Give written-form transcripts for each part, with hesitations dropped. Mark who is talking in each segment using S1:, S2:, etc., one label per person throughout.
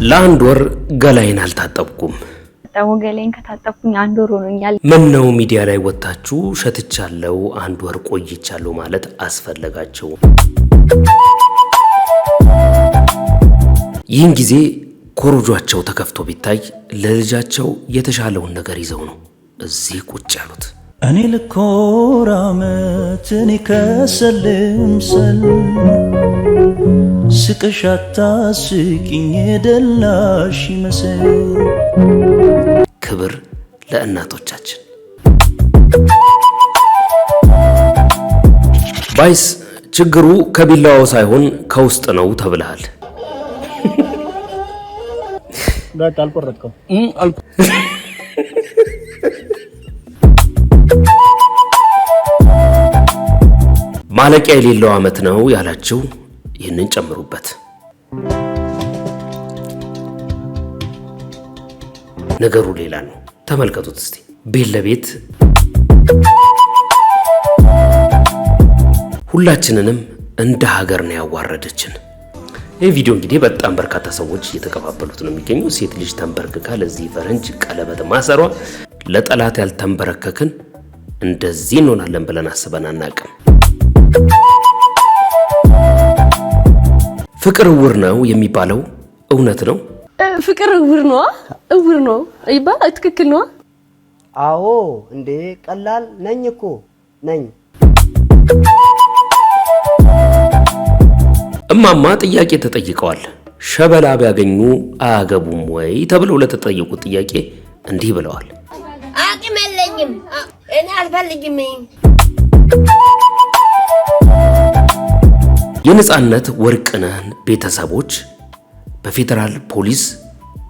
S1: ለአንድ ወር ገላይን አልታጠብኩም።
S2: ገላይን ከታጠብኩኝ አንድ ወር ሆኖኛል።
S1: ምን ነው ሚዲያ ላይ ወጣችሁ ሸትቻለሁ አንድ ወር ቆይቻለሁ ማለት አስፈለጋቸው? ይህን ጊዜ ኮሮጆአቸው ተከፍቶ ቢታይ ለልጃቸው የተሻለውን ነገር ይዘው ነው እዚህ ቁጭ ያሉት።
S3: እኔ ልኮራመት እኔ ከሰልምሰል ስቅሻታ ስቂኝ ደላሽ ይመስል።
S1: ክብር ለእናቶቻችን። ባይስ ችግሩ ከቢላው ሳይሆን ከውስጥ ነው ተብለሃል።
S4: ጋር አልቆረጥከው
S1: ማለቂያ የሌለው አመት ነው ያላችሁ ይህንን ጨምሩበት። ነገሩ ሌላ ነው። ተመልከቱት እስቲ ቤት ለቤት ሁላችንንም እንደ ሀገር ነው ያዋረደችን። ይህ ቪዲዮ እንግዲህ በጣም በርካታ ሰዎች እየተቀባበሉት ነው የሚገኙ። ሴት ልጅ ተንበርክካ ለዚህ ፈረንጅ ቀለበት ማሰሯ ለጠላት ያልተንበረከክን እንደዚህ እንሆናለን ብለን አስበን አናቅም። ፍቅር እውር ነው የሚባለው እውነት ነው?
S5: ፍቅር እውር ነው ይባላል። ትክክል ነው?
S6: አዎ እንዴ ቀላል ነኝ እኮ ነኝ።
S1: እማማ ጥያቄ ተጠይቀዋል። ሸበላ ቢያገኙ አያገቡም ወይ ተብለው ለተጠየቁት ጥያቄ እንዲህ ብለዋል።
S7: አቅም የለኝም እኔ አልፈልግም።
S1: የነጻነት ወርቅነህን ቤተሰቦች በፌደራል ፖሊስ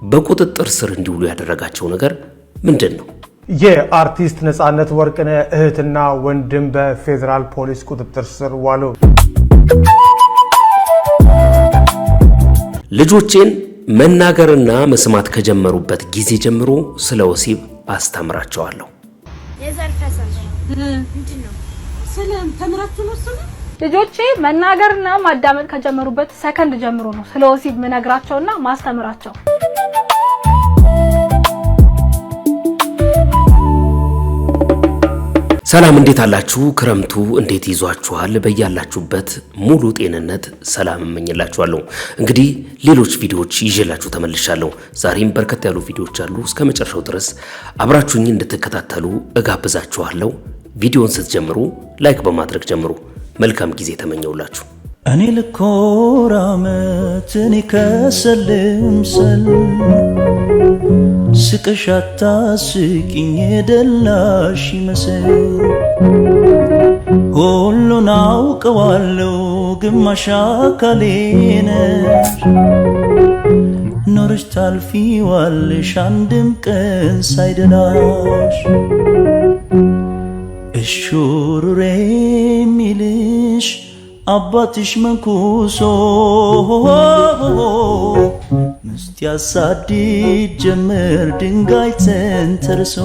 S1: በቁጥጥር ስር እንዲውሉ ያደረጋቸው ነገር ምንድን ነው?
S4: የአርቲስት ነጻነት ወርቅነህ እህትና ወንድም በፌደራል ፖሊስ ቁጥጥር ስር ዋሉ።
S1: ልጆቼን መናገርና መስማት ከጀመሩበት ጊዜ ጀምሮ ስለ ወሲብ አስተምራቸዋለሁ።
S7: የዘርፈሰሽ ምንድነው?
S5: ሰላም ተምራችሁ ነው?
S2: ልጆቼ መናገርና ማዳመጥ ከጀመሩበት ሰከንድ ጀምሮ ነው ስለ ወሲብ መነግራቸውና ማስተምራቸው።
S1: ሰላም እንዴት አላችሁ? ክረምቱ እንዴት ይዟችኋል? በያላችሁበት ሙሉ ጤንነት ሰላም እመኝላችኋለሁ። እንግዲህ ሌሎች ቪዲዮዎች ይዤላችሁ ተመልሻለሁ። ዛሬም በርከት ያሉ ቪዲዮዎች አሉ። እስከ መጨረሻው ድረስ አብራችሁኝ እንድትከታተሉ እጋብዛችኋለሁ። ቪዲዮውን ስትጀምሩ ላይክ በማድረግ ጀምሩ። መልካም ጊዜ ተመኘውላችሁ።
S3: እኔ ልኮራመት እኔ ከሰልምሰል ስቅሻታ ስቂኝ ደላሽ ይመስል። ሁሉን አውቀዋለሁ ግማሽ አካሌ ነሽ። ኖረሽ ታልፊዋለሽ አንድም ቀን ሳይደላሽ። እሹሩሬ ሚልሽ አባትሽ መንኩሶ ምስት ያሳድድ ጀመር ድንጋይ ተንተርሶ።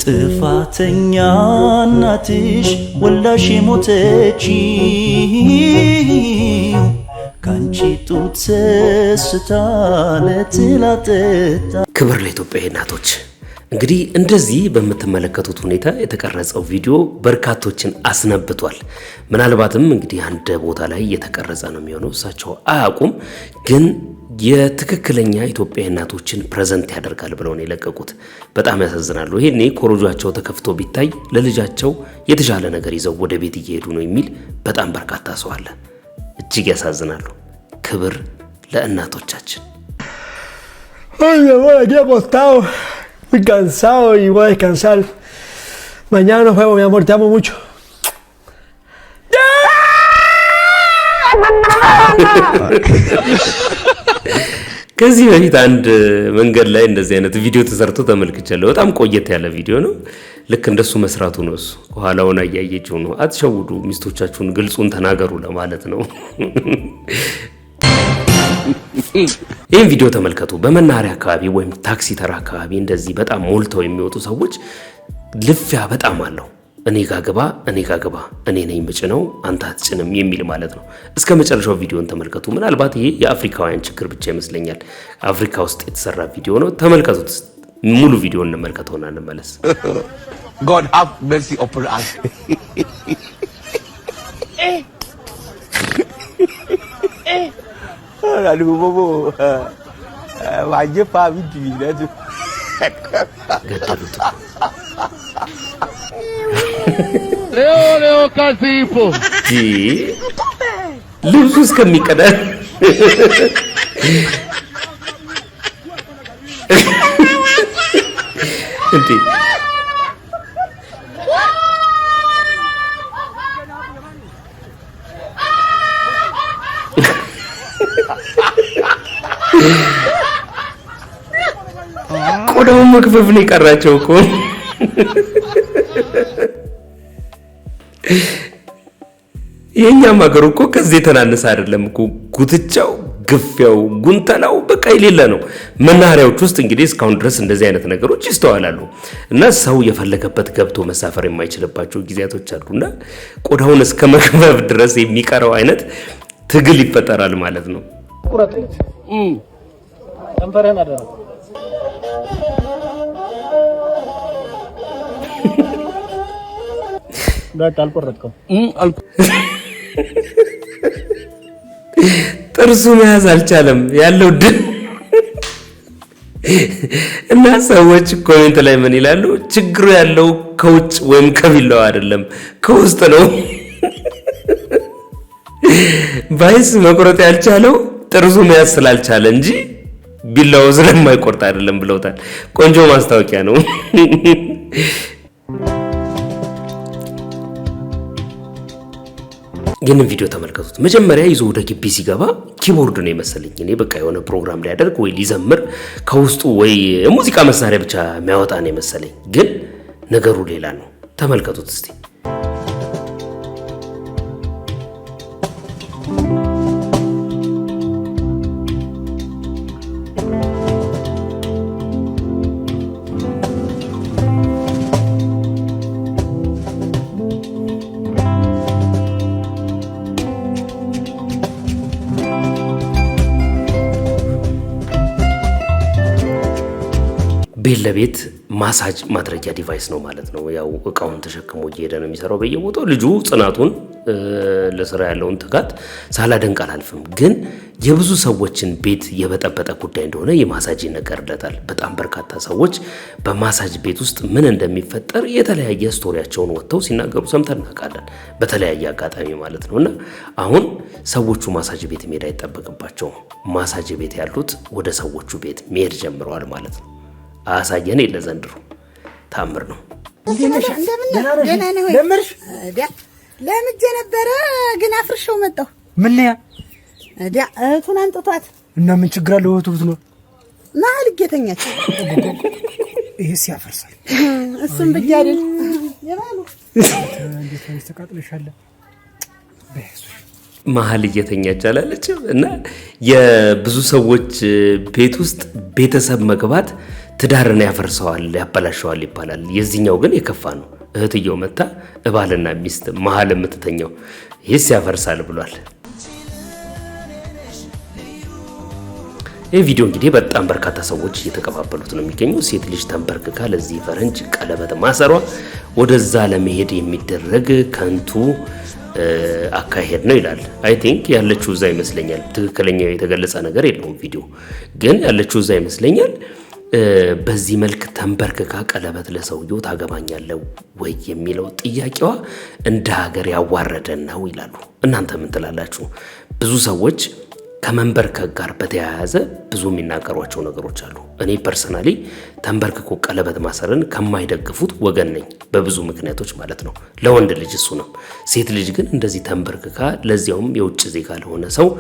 S3: ጥፋተኛ እናትሽ ወላሽ የሞተችው ካንቺ ጡት ሰስታ ለትላጠጣ።
S1: ክብር ለኢትዮጵያ እናቶች። እንግዲህ እንደዚህ በምትመለከቱት ሁኔታ የተቀረጸው ቪዲዮ በርካቶችን አስነብቷል። ምናልባትም እንግዲህ አንድ ቦታ ላይ የተቀረጸ ነው የሚሆነው፣ እሳቸው አያውቁም። ግን የትክክለኛ ኢትዮጵያ እናቶችን ፕሬዘንት ያደርጋል ብለው ነው የለቀቁት። በጣም ያሳዝናሉ። ይሄኔ ኮሮጆአቸው ተከፍቶ ቢታይ ለልጃቸው የተሻለ ነገር ይዘው ወደ ቤት እየሄዱ ነው የሚል በጣም በርካታ ሰው አለ። እጅግ ያሳዝናሉ። ክብር ለእናቶቻችን።
S8: Muy cansado y voy a descansar. Mañana nos vemos, mi amor, te amo mucho.
S1: ከዚህ በፊት አንድ መንገድ ላይ እንደዚህ አይነት ቪዲዮ ተሰርቶ ተመልክቻለሁ። በጣም ቆየት ያለ ቪዲዮ ነው። ልክ እንደሱ መስራቱ ነው። እሱ ከኋላውን አያየችው ነው። አትሸውዱ፣ ሚስቶቻችሁን ግልጹን ተናገሩ ለማለት ነው። ይህን ቪዲዮ ተመልከቱ። በመናኸሪያ አካባቢ ወይም ታክሲ ተራ አካባቢ እንደዚህ በጣም ሞልተው የሚወጡ ሰዎች ልፊያ በጣም አለው። እኔ ጋግባ እኔ ነኝ ምጭነው አንተ አትጭንም የሚል ማለት ነው። እስከ መጨረሻው ቪዲዮን ተመልከቱ። ምናልባት ይሄ የአፍሪካውያን ችግር ብቻ ይመስለኛል። አፍሪካ ውስጥ የተሰራ ቪዲዮ ነው። ተመልከቱት። ሙሉ ቪዲዮን እንመልከተውና እንመለስ።
S9: God have mercy upon us. Aduh bobo. Wajib Pak Bidi dah tu.
S1: ገደሉት።
S9: Leo Casipo.
S1: ልብሱ እስከሚቀዳ እንዴ! ቆዳውን መክፈፍ ነው የቀራቸው እኮ። የኛም ሀገር እኮ ከዚህ የተናነሰ አይደለም እኮ። ጉትቻው፣ ግፊያው፣ ጉንተላው በቃ የሌለ ነው። መናኸሪያዎች ውስጥ እንግዲህ እስካሁን ድረስ እንደዚህ አይነት ነገሮች ይስተዋላሉ እና ሰው የፈለገበት ገብቶ መሳፈር የማይችልባቸው ጊዜያቶች አሉና ቆዳውን እስከ መክፈፍ ድረስ የሚቀረው አይነት ትግል ይፈጠራል ማለት ነው።
S8: ቁረጥልት ተንፈረን አደረ በቃ አልቆረጥከው
S1: ጥርሱ መያዝ አልቻለም ያለው ድን እና ሰዎች ኮሜንት ላይ ምን ይላሉ? ችግሩ ያለው ከውጭ ወይም ከቢላው አይደለም ከውስጥ ነው። ባይስ መቁረጥ ያልቻለው ጥርሱ መያዝ ስላልቻለ እንጂ ቢላው ስለማይቆርጥ አይደለም ብለውታል። ቆንጆ ማስታወቂያ ነው። ይህንን ቪዲዮ ተመልከቱት። መጀመሪያ ይዞ ወደ ግቢ ሲገባ ኪቦርድ ነው የመሰለኝ እኔ። በቃ የሆነ ፕሮግራም ሊያደርግ ወይ ሊዘምር ከውስጡ ወይ ሙዚቃ መሳሪያ ብቻ የሚያወጣ ነው የመሰለኝ፣ ግን ነገሩ ሌላ ነው። ተመልከቱት እስቲ። ቤት ለቤት ማሳጅ ማድረጊያ ዲቫይስ ነው ማለት ነው። ያው እቃውን ተሸክሞ እየሄደ ነው የሚሰራው በየቦታው። ልጁ ጽናቱን ለስራ ያለውን ትጋት ሳላደንቅ አላልፍም። ግን የብዙ ሰዎችን ቤት የበጠበጠ ጉዳይ እንደሆነ የማሳጅ ይነገርለታል። በጣም በርካታ ሰዎች በማሳጅ ቤት ውስጥ ምን እንደሚፈጠር የተለያየ ስቶሪያቸውን ወጥተው ሲናገሩ ሰምተን እናውቃለን፣ በተለያየ አጋጣሚ ማለት ነው። እና አሁን ሰዎቹ ማሳጅ ቤት መሄድ አይጠበቅባቸውም። ማሳጅ ቤት ያሉት ወደ ሰዎቹ ቤት መሄድ ጀምረዋል ማለት ነው። አሳየን የለ ዘንድሮ ታምር ነው።
S10: ለምርሽ ለምጄ ነበረ ግን አፍርሻው መጣሁ።
S8: ምን ያ
S10: እህቱን አንጥቷት
S8: እና ምን ችግር አለው? እህቱ ነው
S10: መሀል እየተኛች
S8: ይሄስ ያፈርሳል።
S10: እሱም ብቻ አይደል የባሉ
S8: እንዴት ነው ተቃጥለሻለ?
S1: መሀል እየተኛች አላለች። እና የብዙ ሰዎች ቤት ውስጥ ቤተሰብ መግባት ትዳርን ያፈርሰዋል ያበላሸዋል ይባላል። የዚህኛው ግን የከፋ ነው። እህትየው መታ እባልና ሚስት መሀል የምትተኛው ይህስ ያፈርሳል ብሏል። ይህ ቪዲዮ እንግዲህ በጣም በርካታ ሰዎች እየተቀባበሉት ነው የሚገኘው። ሴት ልጅ ተንበርክካ ለዚህ ፈረንጅ ቀለበት ማሰሯ ወደዛ ለመሄድ የሚደረግ ከንቱ አካሄድ ነው ይላል። አይ ቲንክ ያለችው እዛ ይመስለኛል። ትክክለኛ የተገለጸ ነገር የለውም ቪዲዮ ግን ያለችው እዛ ይመስለኛል። በዚህ መልክ ተንበርክካ ቀለበት ለሰውየው ታገባኛለህ ወይ የሚለው ጥያቄዋ እንደ ሀገር ያዋረደን ነው ይላሉ። እናንተ ምን ትላላችሁ? ብዙ ሰዎች ከመንበርከክ ጋር በተያያዘ ብዙ የሚናገሯቸው ነገሮች አሉ። እኔ ፐርሰናሊ ተንበርክኮ ቀለበት ማሰርን ከማይደግፉት ወገን ነኝ፣ በብዙ ምክንያቶች ማለት ነው። ለወንድ ልጅ እሱ ነው። ሴት ልጅ ግን እንደዚህ ተንበርክካ ለዚያውም የውጭ ዜጋ ለሆነ ሰው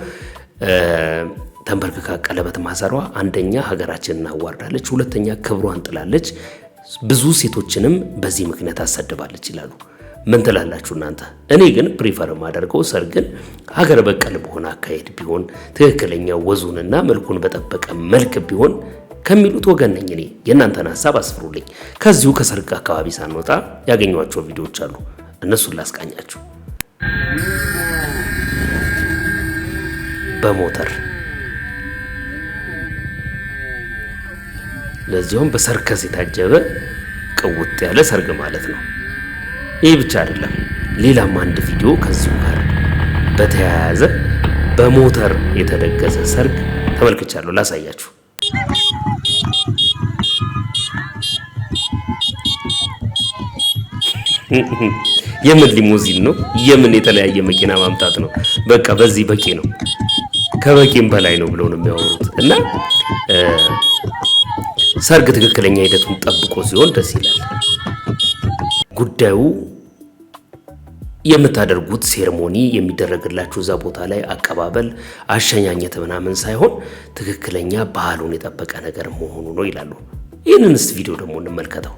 S1: ተንበርክካ ቀለበት ማሰሯ አንደኛ ሀገራችንን አዋርዳለች፣ ሁለተኛ ክብሯን ጥላለች፣ ብዙ ሴቶችንም በዚህ ምክንያት አሰድባለች ይላሉ። ምን ትላላችሁ እናንተ? እኔ ግን ፕሪፈር ማደርገው ሰርግን ሀገር በቀል በሆነ አካሄድ ቢሆን ትክክለኛ ወዙንና መልኩን በጠበቀ መልክ ቢሆን ከሚሉት ወገን ነኝ እኔ። የእናንተን ሐሳብ አስፍሩልኝ። ከዚሁ ከሰርግ አካባቢ ሳንወጣ ያገኟቸው ቪዲዮዎች አሉ፣ እነሱን ላስቃኛችሁ። በሞተር ለዚያውም በሰርከስ የታጀበ ቅውጥ ያለ ሰርግ ማለት ነው። ይህ ብቻ አይደለም፣ ሌላም አንድ ቪዲዮ ከዚሁ ጋር በተያያዘ በሞተር የተደገሰ ሰርግ ተመልክቻለሁ፣ ላሳያችሁ። የምን ሊሞዚን ነው? የምን የተለያየ መኪና ማምጣት ነው? በቃ በዚህ በቂ ነው፣ ከበቂም በላይ ነው ብለው ነው የሚያወሩት። እና ሰርግ ትክክለኛ ሂደቱን ጠብቆ ሲሆን ደስ ይላል። ጉዳዩ የምታደርጉት ሴሬሞኒ የሚደረግላችሁ እዛ ቦታ ላይ አቀባበል፣ አሸኛኘት ምናምን ሳይሆን ትክክለኛ ባህሉን የጠበቀ ነገር መሆኑ ነው ይላሉ። ይህንንስ ቪዲዮ ደግሞ እንመልከተው።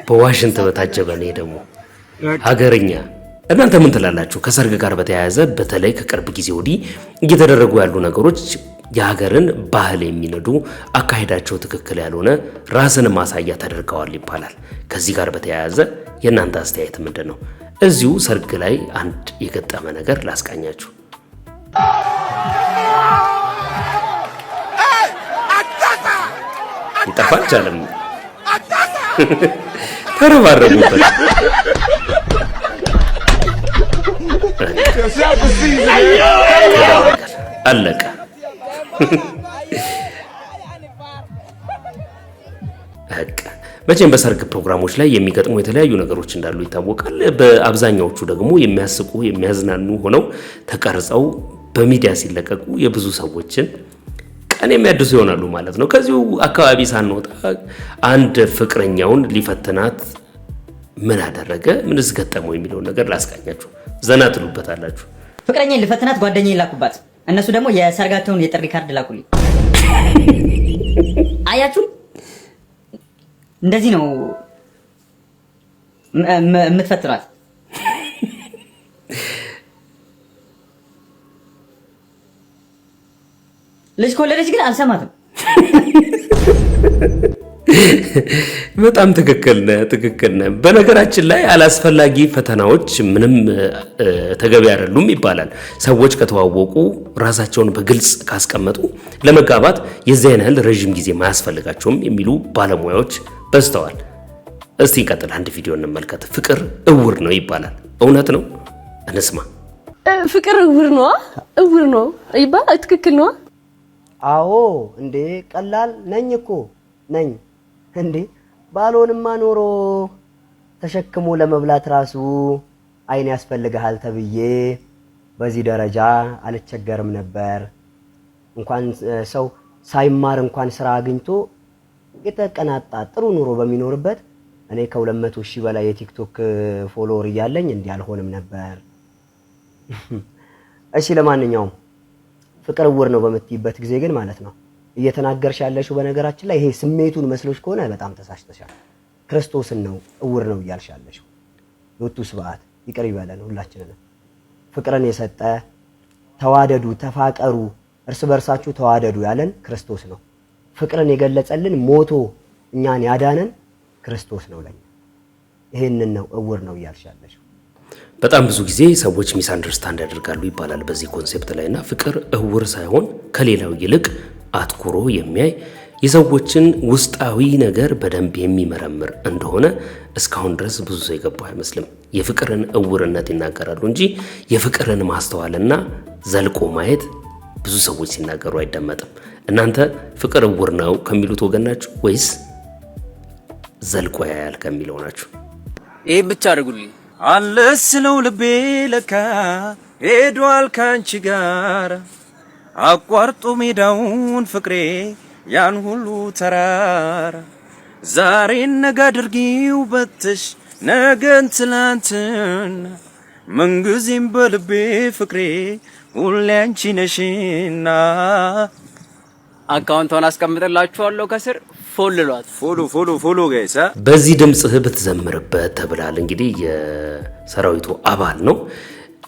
S1: በዋሽንት በታጀበ ነው ደግሞ ሀገርኛ። እናንተ ምን ትላላችሁ? ከሰርግ ጋር በተያያዘ በተለይ ከቅርብ ጊዜ ወዲህ እየተደረጉ ያሉ ነገሮች የሀገርን ባህል የሚነዱ፣ አካሄዳቸው ትክክል ያልሆነ፣ ራስን ማሳያ ተደርገዋል ይባላል። ከዚህ ጋር በተያያዘ የእናንተ አስተያየት ምንድን ነው? እዚሁ ሰርግ ላይ አንድ የገጠመ ነገር ላስቃኛችሁ። ይጠፋል ቻለም ተረባረቡበት። አለቀ። መቼም በሰርግ ፕሮግራሞች ላይ የሚገጥሙ የተለያዩ ነገሮች እንዳሉ ይታወቃል። በአብዛኛዎቹ ደግሞ የሚያስቁ የሚያዝናኑ ሆነው ተቀርጸው በሚዲያ ሲለቀቁ የብዙ ሰዎችን ቀን የሚያድሱ ይሆናሉ ማለት ነው። ከዚሁ አካባቢ ሳንወጣ አንድ ፍቅረኛውን ሊፈትናት ምን አደረገ፣ ምንስ ገጠመው የሚለውን ነገር ላስቃኛችሁ። ዘና ትሉበታላችሁ።
S11: ፍቅረኛዬን ልፈትናት ጓደኛዬን ላኩባት፣ እነሱ ደግሞ የሰርጋቸውን የጥሪ ካርድ ላኩልኝ። አያችሁ፣ እንደዚህ ነው የምትፈትኗት። ልጅ ከወለደች ግን አልሰማትም።
S1: በጣም ትክክል ነህ። በነገራችን ላይ አላስፈላጊ ፈተናዎች ምንም ተገቢ አይደሉም ይባላል። ሰዎች ከተዋወቁ ራሳቸውን በግልጽ ካስቀመጡ ለመጋባት የዚያን ያህል ረዥም ጊዜ ማያስፈልጋቸውም የሚሉ ባለሙያዎች በዝተዋል። እስቲ እንቀጥል፣ አንድ ቪዲዮ እንመልከት። ፍቅር እውር ነው ይባላል፣ እውነት ነው? እንስማ።
S5: ፍቅር እውር ነው ይባላል። ትክክል ነው?
S6: አዎ እንዴ ቀላል ነኝ እኮ ነኝ እንዴ። ባልሆንማ ኖሮ ተሸክሞ ለመብላት ራሱ አይን ያስፈልግሃል ተብዬ በዚህ ደረጃ አልቸገርም ነበር። እንኳን ሰው ሳይማር እንኳን ስራ አግኝቶ የተቀናጣ ጥሩ ኑሮ በሚኖርበት እኔ ከ200,000 በላይ የቲክቶክ ፎሎወር እያለኝ እንዲህ አልሆንም ነበር። እሺ ለማንኛውም ፍቅር እውር ነው በምትይበት ጊዜ ግን ማለት ነው እየተናገርሽ ያለሽው በነገራችን ላይ ይሄ ስሜቱን መስሎሽ ከሆነ በጣም ተሳስተሻል። ክርስቶስን ነው እውር ነው እያልሽ ያለሽው። ሎቱ ስብሐት ይቅር ይበለን ሁላችንንም። ፍቅርን የሰጠ ተዋደዱ፣ ተፋቀሩ፣ እርስ በርሳችሁ ተዋደዱ ያለን ክርስቶስ ነው። ፍቅርን የገለጸልን ሞቶ እኛን ያዳነን ክርስቶስ ነው ለኛ። ይሄንን ነው እውር ነው እያልሽ ያለሽው።
S1: በጣም ብዙ ጊዜ ሰዎች ሚስ አንደርስታንድ ያደርጋሉ ይባላል በዚህ ኮንሴፕት ላይና ፍቅር እውር ሳይሆን ከሌላው ይልቅ አትኩሮ የሚያይ የሰዎችን ውስጣዊ ነገር በደንብ የሚመረምር እንደሆነ እስካሁን ድረስ ብዙ ሰው የገባው አይመስልም። የፍቅርን እውርነት ይናገራሉ እንጂ የፍቅርን ማስተዋልና ዘልቆ ማየት ብዙ ሰዎች ሲናገሩ አይደመጥም። እናንተ ፍቅር እውር ነው ከሚሉት ወገን ናችሁ ወይስ ዘልቆ ያያል ከሚለው ናችሁ?
S12: ይሄን ብቻ አድርጉልኝ። አለስለው ልቤ ለካ ሄዷል ካንቺ ጋር አቋርጦ ሜዳውን ፍቅሬ ያን ሁሉ ተራራ ዛሬን ነገ አድርጊው በትሽ ነገን ትላንትና ምንጊዜም በልቤ ፍቅሬ ሁሌ አንቺ ነሽና አካውንቷን አስቀምጥላችኋለሁ ከስር ፎልሏት ፎሎ ጋይስ
S1: በዚህ ድምጽህ ብትዘምርበት ተብላል። እንግዲህ የሰራዊቱ አባል ነው፣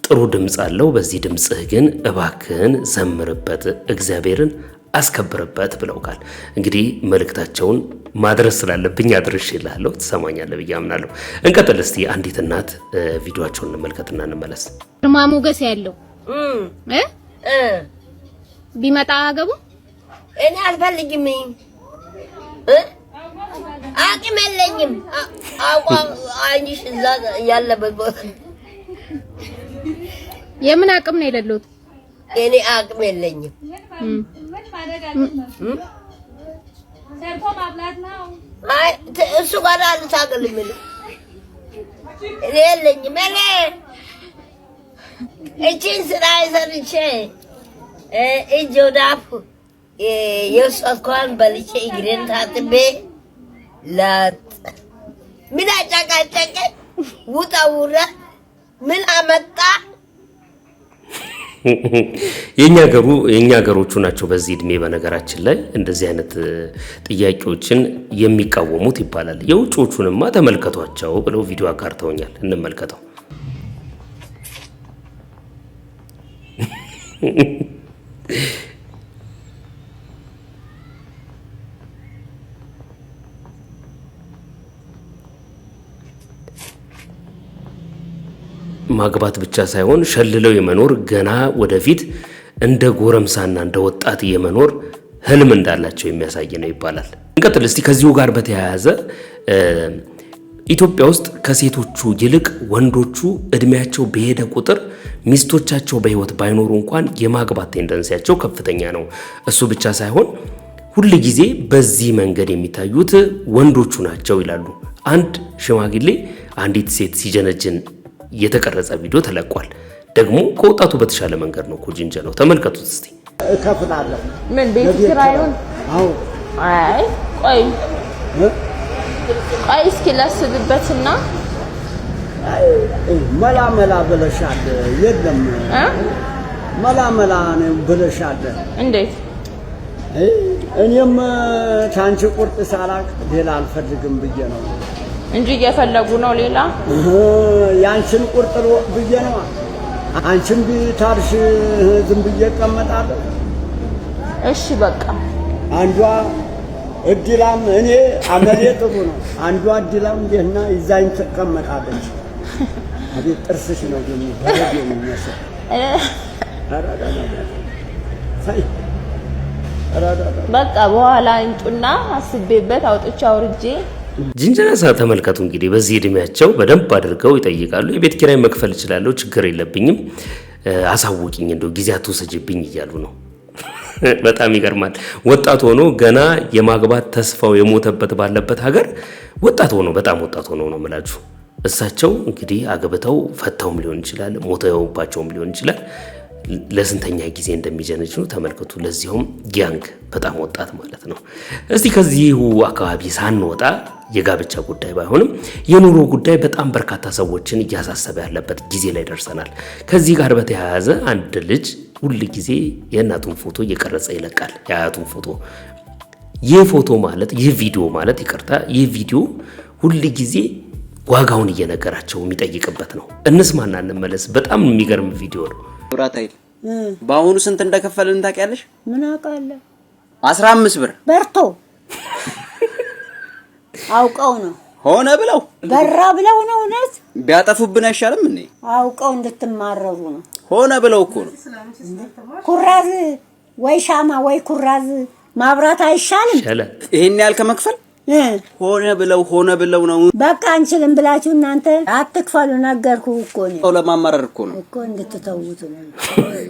S1: ጥሩ ድምጽ አለው። በዚህ ድምጽህ ግን እባክህን ዘምርበት፣ እግዚአብሔርን አስከብርበት ብለውካል። እንግዲህ መልእክታቸውን ማድረስ ስላለብኝ አድርሼልሃለሁ፣ ትሰማኛለህ ብዬ አምናለሁ። እንቀጥል እስቲ አንዲት እናት ቪዲዮአቸውን እንመልከትና እንመለስ።
S13: ግርማ ሞገስ ያለው ቢመጣ አገቡ
S7: እኔ አልፈልግም አቅም የለኝም አቋም አንቺ እዛ ያለበት
S13: የምን አቅም ነው የሌለው?
S7: እኔ አቅም የለኝም ሰርቶ ማብላት ነው። አይ እሱ ጋር አልታገልም እኔ የለኝም እኔ እቺን ስራ ይሰርቼ እጅ ወዳፍ የሷስኳን በልቼ እግሬን ታጥቤ ላት ምን አጫቃጨቀ ውጣ ውራ ምን አመጣ?
S1: የኛ ሀገሮቹ ናቸው በዚህ እድሜ በነገራችን ላይ እንደዚህ አይነት ጥያቄዎችን የሚቃወሙት ይባላል። የውጮቹንማ ተመልከቷቸው ብለው ቪዲዮ አጋርተውኛል። እንመልከተው። ማግባት ብቻ ሳይሆን ሸልለው የመኖር ገና ወደፊት እንደ ጎረምሳና እንደ ወጣት የመኖር ህልም እንዳላቸው የሚያሳይ ነው ይባላል። እንቀጥል እስቲ ከዚሁ ጋር በተያያዘ ኢትዮጵያ ውስጥ ከሴቶቹ ይልቅ ወንዶቹ እድሜያቸው በሄደ ቁጥር ሚስቶቻቸው በህይወት ባይኖሩ እንኳን የማግባት ቴንደንሲያቸው ከፍተኛ ነው። እሱ ብቻ ሳይሆን ሁሉ ጊዜ በዚህ መንገድ የሚታዩት ወንዶቹ ናቸው ይላሉ። አንድ ሽማግሌ አንዲት ሴት ሲጀነጅን የተቀረጸ ቪዲዮ ተለቋል። ደግሞ ከወጣቱ በተሻለ መንገድ ነው ኮጂንጀ ነው። ተመልከቱት እስቲ።
S14: እከፍላለሁ
S5: ምን ቤት ኪራዩን?
S14: አዎ።
S5: አይ ቆይ እስኪ ላስብበትና
S14: መላ ብለሻል። የለም መላ ነው ብለሻል።
S5: እንዴት?
S14: እኔም ታንቺ ቁርጥ ሳላቅ ሌላ አልፈልግም ብዬ ነው
S5: እንጂ እየፈለጉ ነው ሌላ
S14: ያንቺን ቁርጥ ብዬ ነው። አንቺም ቢታርሽ ዝም ብዬ እቀመጣለሁ።
S5: እሺ በቃ
S14: አንዷ እድላም እኔ አመሌ ጥሩ ነው። አንዷ እድላም እንደና ይዛኝ ተቀመጣለች። አቤት ጥርስሽ ነው ደግሞ በረዶ የሚመስል
S5: በቃ በኋላ እንጡና አስቤበት አውጥቼ አውርጄ
S1: ጅንጀናሳ ተመልከቱ። እንግዲህ በዚህ እድሜያቸው በደንብ አድርገው ይጠይቃሉ። የቤት ኪራይ መክፈል እችላለሁ፣ ችግር የለብኝም፣ አሳውቂኝ፣ እንደው ጊዜ አትወስጂብኝ እያሉ ነው። በጣም ይገርማል። ወጣት ሆኖ ገና የማግባት ተስፋው የሞተበት ባለበት ሀገር ወጣት ሆኖ በጣም ወጣት ሆኖ ነው የምላችሁ። እሳቸው እንግዲህ አግብተው ፈተውም ሊሆን ይችላል፣ ሞተውባቸውም ሊሆን ይችላል። ለስንተኛ ጊዜ እንደሚጀነጅኑ ተመልከቱ። ለዚሁም ያንግ በጣም ወጣት ማለት ነው። እስቲ ከዚሁ አካባቢ ሳንወጣ የጋብቻ ጉዳይ ባይሆንም የኑሮ ጉዳይ በጣም በርካታ ሰዎችን እያሳሰበ ያለበት ጊዜ ላይ ደርሰናል። ከዚህ ጋር በተያያዘ አንድ ልጅ ሁሉ ጊዜ የእናቱን ፎቶ እየቀረጸ ይለቃል፣ የአያቱን ፎቶ። ይህ ፎቶ ማለት ይህ ቪዲዮ ማለት ይቅርታ፣ ይህ ቪዲዮ ሁሉ ጊዜ ዋጋውን እየነገራቸው የሚጠይቅበት ነው። እንስማና እንመለስ። በጣም የሚገርም ቪዲዮ ነው።
S12: ብራታይል በአሁኑ ስንት እንደከፈልን ታውቂያለሽ?
S10: ምን አውቃለሁ?
S12: 15 ብር
S10: በርቶ አውቀው ነው
S12: ሆነ ብለው
S10: በራ ብለው ነው። እውነት
S12: ቢያጠፉብን አይሻልም እንዴ?
S10: አውቀው እንድትማረሩ ነው።
S12: ሆነ ብለው እኮ ነው።
S10: ኩራዝ ወይ ሻማ ወይ ኩራዝ ማብራት አይሻልም?
S12: ይሄን ያህል ከመክፈል ሆነ ብለው ነው።
S10: በቃ አንችልም ብላችሁ እናንተ አትክፈሉ። ነገርኩ እኮ ነው።
S12: ለማማረር እኮ ነው
S10: እኮ እንድትተውት ነው።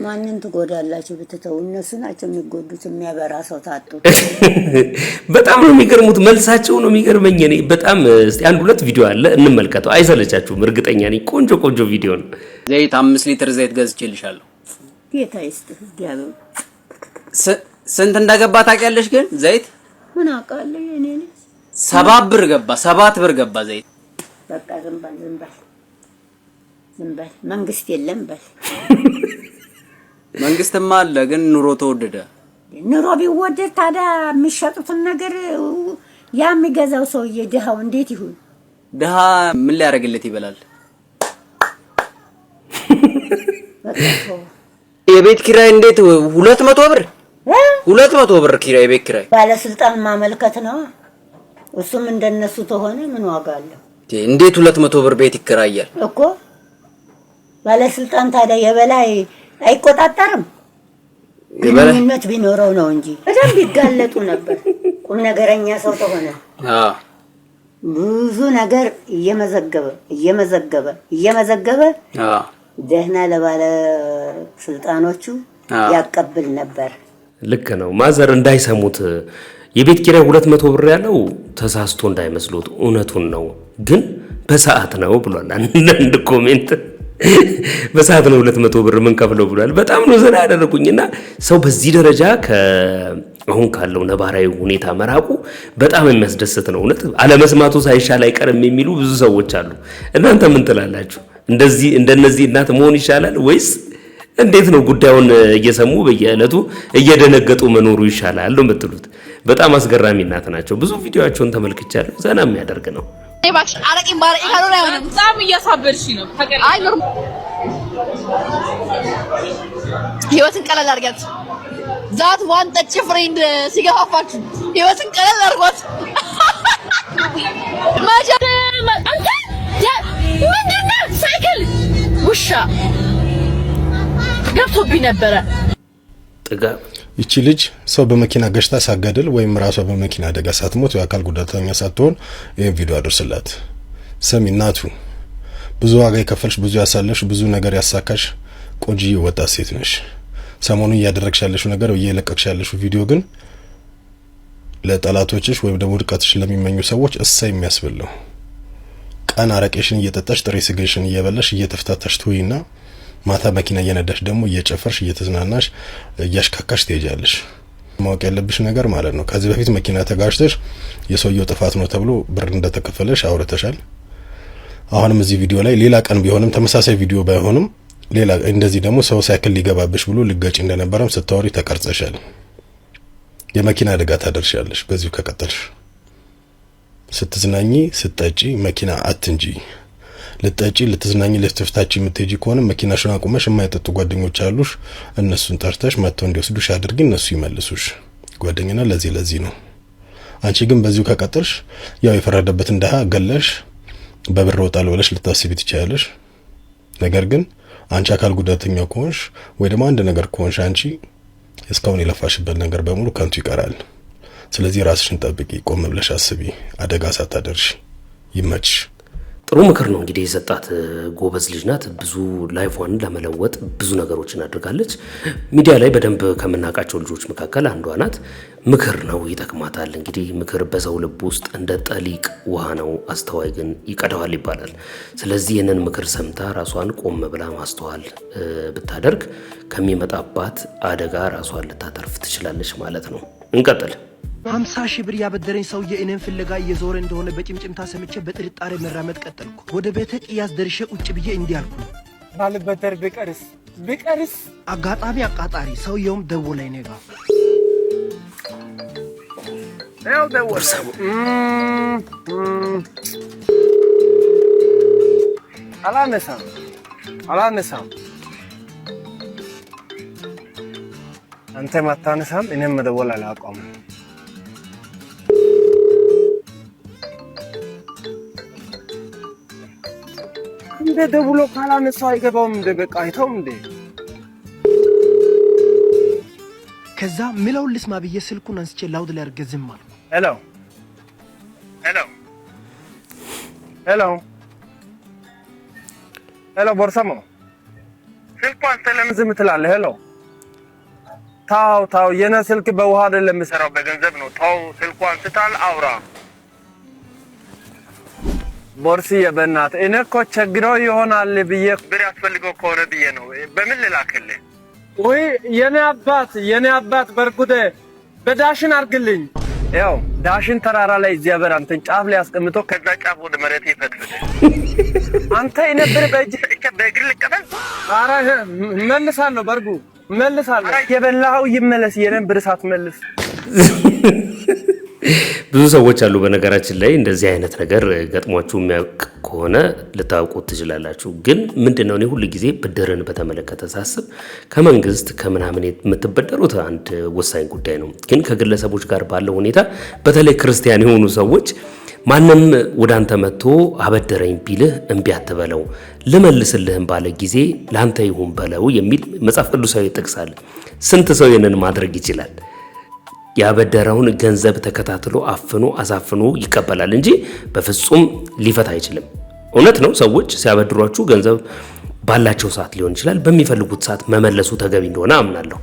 S10: ማንን ትጎዳላችሁ ብትተው? እነሱ ናቸው የሚጎዱት። የሚያበራ ሰው ታጡ።
S1: በጣም ነው የሚገርሙት። መልሳቸው ነው የሚገርመኝ። እኔ በጣም እስቲ አንድ ሁለት ቪዲዮ አለ እንመልከተው። አይሰለቻችሁም? እርግጠኛ ነኝ ቆንጆ ቪዲዮ ነው።
S12: ዘይት 5 ሊትር ዘይት ገዝቼልሻለሁ።
S10: ጌታ ይስጥህ። ዲያበው
S12: ስንት እንደገባ ታውቂያለሽ? ግን ዘይት
S10: ምን አውቃለሁ እኔ
S12: 7 ብር ገባ 7 ብር ገባ ዘይት
S10: በቃ ዝም በል መንግስት የለም በል
S12: መንግስትማ አለ ግን ኑሮ ተወደደ
S10: ኑሮ ቢወደድ ታዲያ የሚሸጡትን ነገር ያ የሚገዛው ሰውዬ ድሃው እንዴት ይሁን
S12: ድሃ ምን ሊያረግለት ይበላል የቤት ኪራይ እንዴት 200 ብር 200 ብር ኪራይ ቤት ኪራይ
S10: ባለስልጣን ማመልከት ነው እሱም እንደነሱ ተሆነ ምን ዋጋ አለው
S12: እንዴት 200 ብር ቤት ይከራያል
S10: እኮ ባለስልጣን ታዲያ የበላይ አይቆጣጠርም ግንኙነት ቢኖረው ነው እንጂ በደንብ ይጋለጡ ነበር ቁም ነገረኛ ሰው ተሆነ ብዙ ነገር እየመዘገበ ደህና ለባለ ስልጣኖቹ ያቀብል ነበር ልክ
S1: ነው ማዘር እንዳይሰሙት የቤት ኪራይ 200 ብር ያለው ተሳስቶ እንዳይመስሉት እውነቱን ነው ግን በሰዓት ነው ብሏል አንድ ኮሜንት በሰዓት ነው 200 ብር ምን ከፍለው ብሏል በጣም ነው ዘና ያደረጉኝና ሰው በዚህ ደረጃ አሁን ካለው ነባራዊ ሁኔታ መራቁ በጣም የሚያስደስት ነው እውነት አለመስማቱ ሳይሻል አይቀርም የሚሉ ብዙ ሰዎች አሉ እናንተ ምን ትላላችሁ እንደነዚህ እናት መሆን ይሻላል ወይስ እንዴት ነው ጉዳዩን እየሰሙ በየዕለቱ እየደነገጡ መኖሩ ይሻላል ነው የምትሉት በጣም አስገራሚ እናት ናቸው ብዙ ቪዲዮአቸውን ተመልክቻለሁ ዘና የሚያደርግ ነው
S5: ባክሽ አረቂም ባረ ይካሎና ያውነ በጣም እያሳበርሽ ነው አይ ኖርም ህይወትን ቀለል አድርጋት ዛት ዋን ጠጭ ፍሬንድ ሲገፋፋችሁ ህይወትን ቀለል አድርጓት ማጀደ አንተ ምንድነው ሳይክል ውሻ ገብቶብኝ ነበረ
S15: ጥጋ ይቺ ልጅ ሰው በመኪና ገሽታ ሳገደል ወይም ራሷ በመኪና አደጋ ሳትሞት የአካል ጉዳተኛ ሳትሆን ይሄን ቪዲዮ አድርስላት ሰሚ እናቱ ብዙ ዋጋ የከፈልሽ ብዙ ያሳለሽ ብዙ ነገር ያሳካሽ ቆንጆ ወጣት ሴት ነሽ ሰሞኑን ያደረግሽ ያለሽው ነገር እየለቀቅሽ ያለሽው ቪዲዮ ግን ለጠላቶችሽ ወይም ደግሞ ድቀትሽ ለሚመኙ ሰዎች እሰይ የሚያስብል ነው ቀን አረቄሽን እየጠጣሽ ጥሬ ስጋሽን እየበላሽ እየተፈታታሽ ትውይና ማታ መኪና እየነዳሽ ደግሞ እየጨፈርሽ እየተዝናናሽ እያሽካካሽ ትሄጃለሽ ማወቅ ያለብሽ ነገር ማለት ነው ከዚህ በፊት መኪና ተጋጭተሽ የሰውየው ጥፋት ነው ተብሎ ብር እንደተከፈለሽ አውርተሻል አሁንም እዚህ ቪዲዮ ላይ ሌላ ቀን ቢሆንም ተመሳሳይ ቪዲዮ ባይሆንም ሌላ እንደዚህ ደግሞ ሰው ሳይክል ሊገባብሽ ብሎ ልጋጭ እንደነበረም ስታወሪ ተቀርጸሻል የመኪና አደጋ ታደርሻለሽ በዚሁ ከቀጠልሽ ስትዝናኚ ስትጠጪ መኪና አትንጂ ልትጠጪ ልትዝናኚ ልትፍታጪ የምትሄጂ ከሆነ መኪናሽን አቁመሽ የማይጠጡ ጓደኞች አሉሽ እነሱን ጠርተሽ መጥተው እንዲወስዱሽ አድርጊ እነሱ ይመልሱሽ ጓደኛና ለዚህ ነው አንቺ ግን በዚሁ ከቀጠልሽ ያው የፈረደበት እንደሃ ገለሽ በብር ወጣል ብለሽ ልታስቢ ትችያለሽ ነገር ግን አንቺ አካል ጉዳተኛ ከሆንሽ ወይ ደግሞ አንድ ነገር ከሆንሽ አንቺ እስካሁን የለፋሽበት ነገር በሙሉ ከንቱ ይቀራል ስለዚህ ራስሽን ጠብቂ ቆም ብለሽ አስቢ አደጋ ሳታደርሽ ይመችሽ
S1: ጥሩ ምክር ነው እንግዲህ የሰጣት ጎበዝ ልጅ ናት ብዙ ላይፏን ለመለወጥ ብዙ ነገሮችን አድርጋለች ሚዲያ ላይ በደንብ ከመናቃቸው ልጆች መካከል አንዷ ናት ምክር ነው ይጠቅማታል እንግዲህ ምክር በሰው ልብ ውስጥ እንደ ጠሊቅ ውሃ ነው አስተዋይ ግን ይቀዳዋል ይባላል ስለዚህ የነን ምክር ሰምታ ራሷን ቆም ብላ ማስተዋል ብታደርግ ከሚመጣባት አደጋ ራሷን ልታተርፍ ትችላለች ማለት ነው እንቀጥል
S16: 50 ሺህ ብር ያበደረኝ ሰውዬ እኔን ፍለጋ እየዞረ እንደሆነ በጭምጭምታ ሰምቼ በጥርጣሬ መራመድ ቀጠልኩ ወደ ቤተ ቅያስ ደርሼ ቁጭ ብዬ እንዲህ አልኩ
S8: ባልበደር ቢቀርስ
S16: አጋጣሚ አቃጣሪ ሰውየውም ደወለኝ እኔ ጋር
S8: ያው ደወለ አላነሳም አንተ ማታነሳም እኔም መደወል አላቆምም እንደ ደውሎ ካላነሳው አይገባውም እንደ በቃ አይተውም እንደ
S16: ከዛ ምለው ልስማ ብዬ ስልኩን አንስቼ ላውድ ላይ አድርጌ ዝም አልኩ
S8: ሄሎ ቦርሳሞ ስልኳን ለምን ዝም ትላለህ ሄሎ ታው የኔ ስልክ በውሃ አይደለም የምሰራው በገንዘብ ነው ታው ስልኳን ትታል አውራ ቦርሲዬ በእናትህ እኔ እኮ ቸግሮ ይሆናል ብዬ ብር ያስፈልገው ከሆነ ብዬ ነው በምን ልላክልህ ወይ የኔ አባት በርጉዴ በዳሽን አርግልኝ
S17: ያው ዳሽን ተራራ ላይ እግዚአብሔር አንተን ጫፍ ላይ አስቀምጦ ከዛ ጫፍ ወደ መሬት ይፈትፍል። አንተ የነበር በእግር ልቀበል። ኧረ መልሳለሁ፣ በርጉ መልሳለሁ። የበላኸው ይመለስ፣ የነበር ሳትመልስ።
S1: ብዙ ሰዎች አሉ በነገራችን ላይ እንደዚህ አይነት ነገር ገጥሟችሁ የሚያውቅ ከሆነ ልታውቁት ትችላላችሁ። ግን ምንድነው እኔ ሁሉ ጊዜ ብድርን በተመለከተ ሳስብ ከመንግስት ከምናምን የምትበደሩት አንድ ወሳኝ ጉዳይ ነው። ግን ከግለሰቦች ጋር ባለው ሁኔታ በተለይ ክርስቲያን የሆኑ ሰዎች ማንም ወዳንተ መጥቶ አበደረኝ ቢልህ እምቢ አትበለው፣ ልመልስልህም ባለ ጊዜ ላንተ ይሁን በለው የሚል መጽሐፍ ቅዱሳዊ ጥቅስ አለ። ስንት ሰው ይሄንን ማድረግ ይችላል? ያበደረውን ገንዘብ ተከታትሎ አፍኖ አሳፍኖ ይቀበላል እንጂ በፍጹም ሊፈታ አይችልም። እውነት ነው። ሰዎች ሲያበድሯችሁ ገንዘብ ባላቸው ሰዓት ሊሆን ይችላል፣ በሚፈልጉት ሰዓት መመለሱ ተገቢ እንደሆነ አምናለሁ።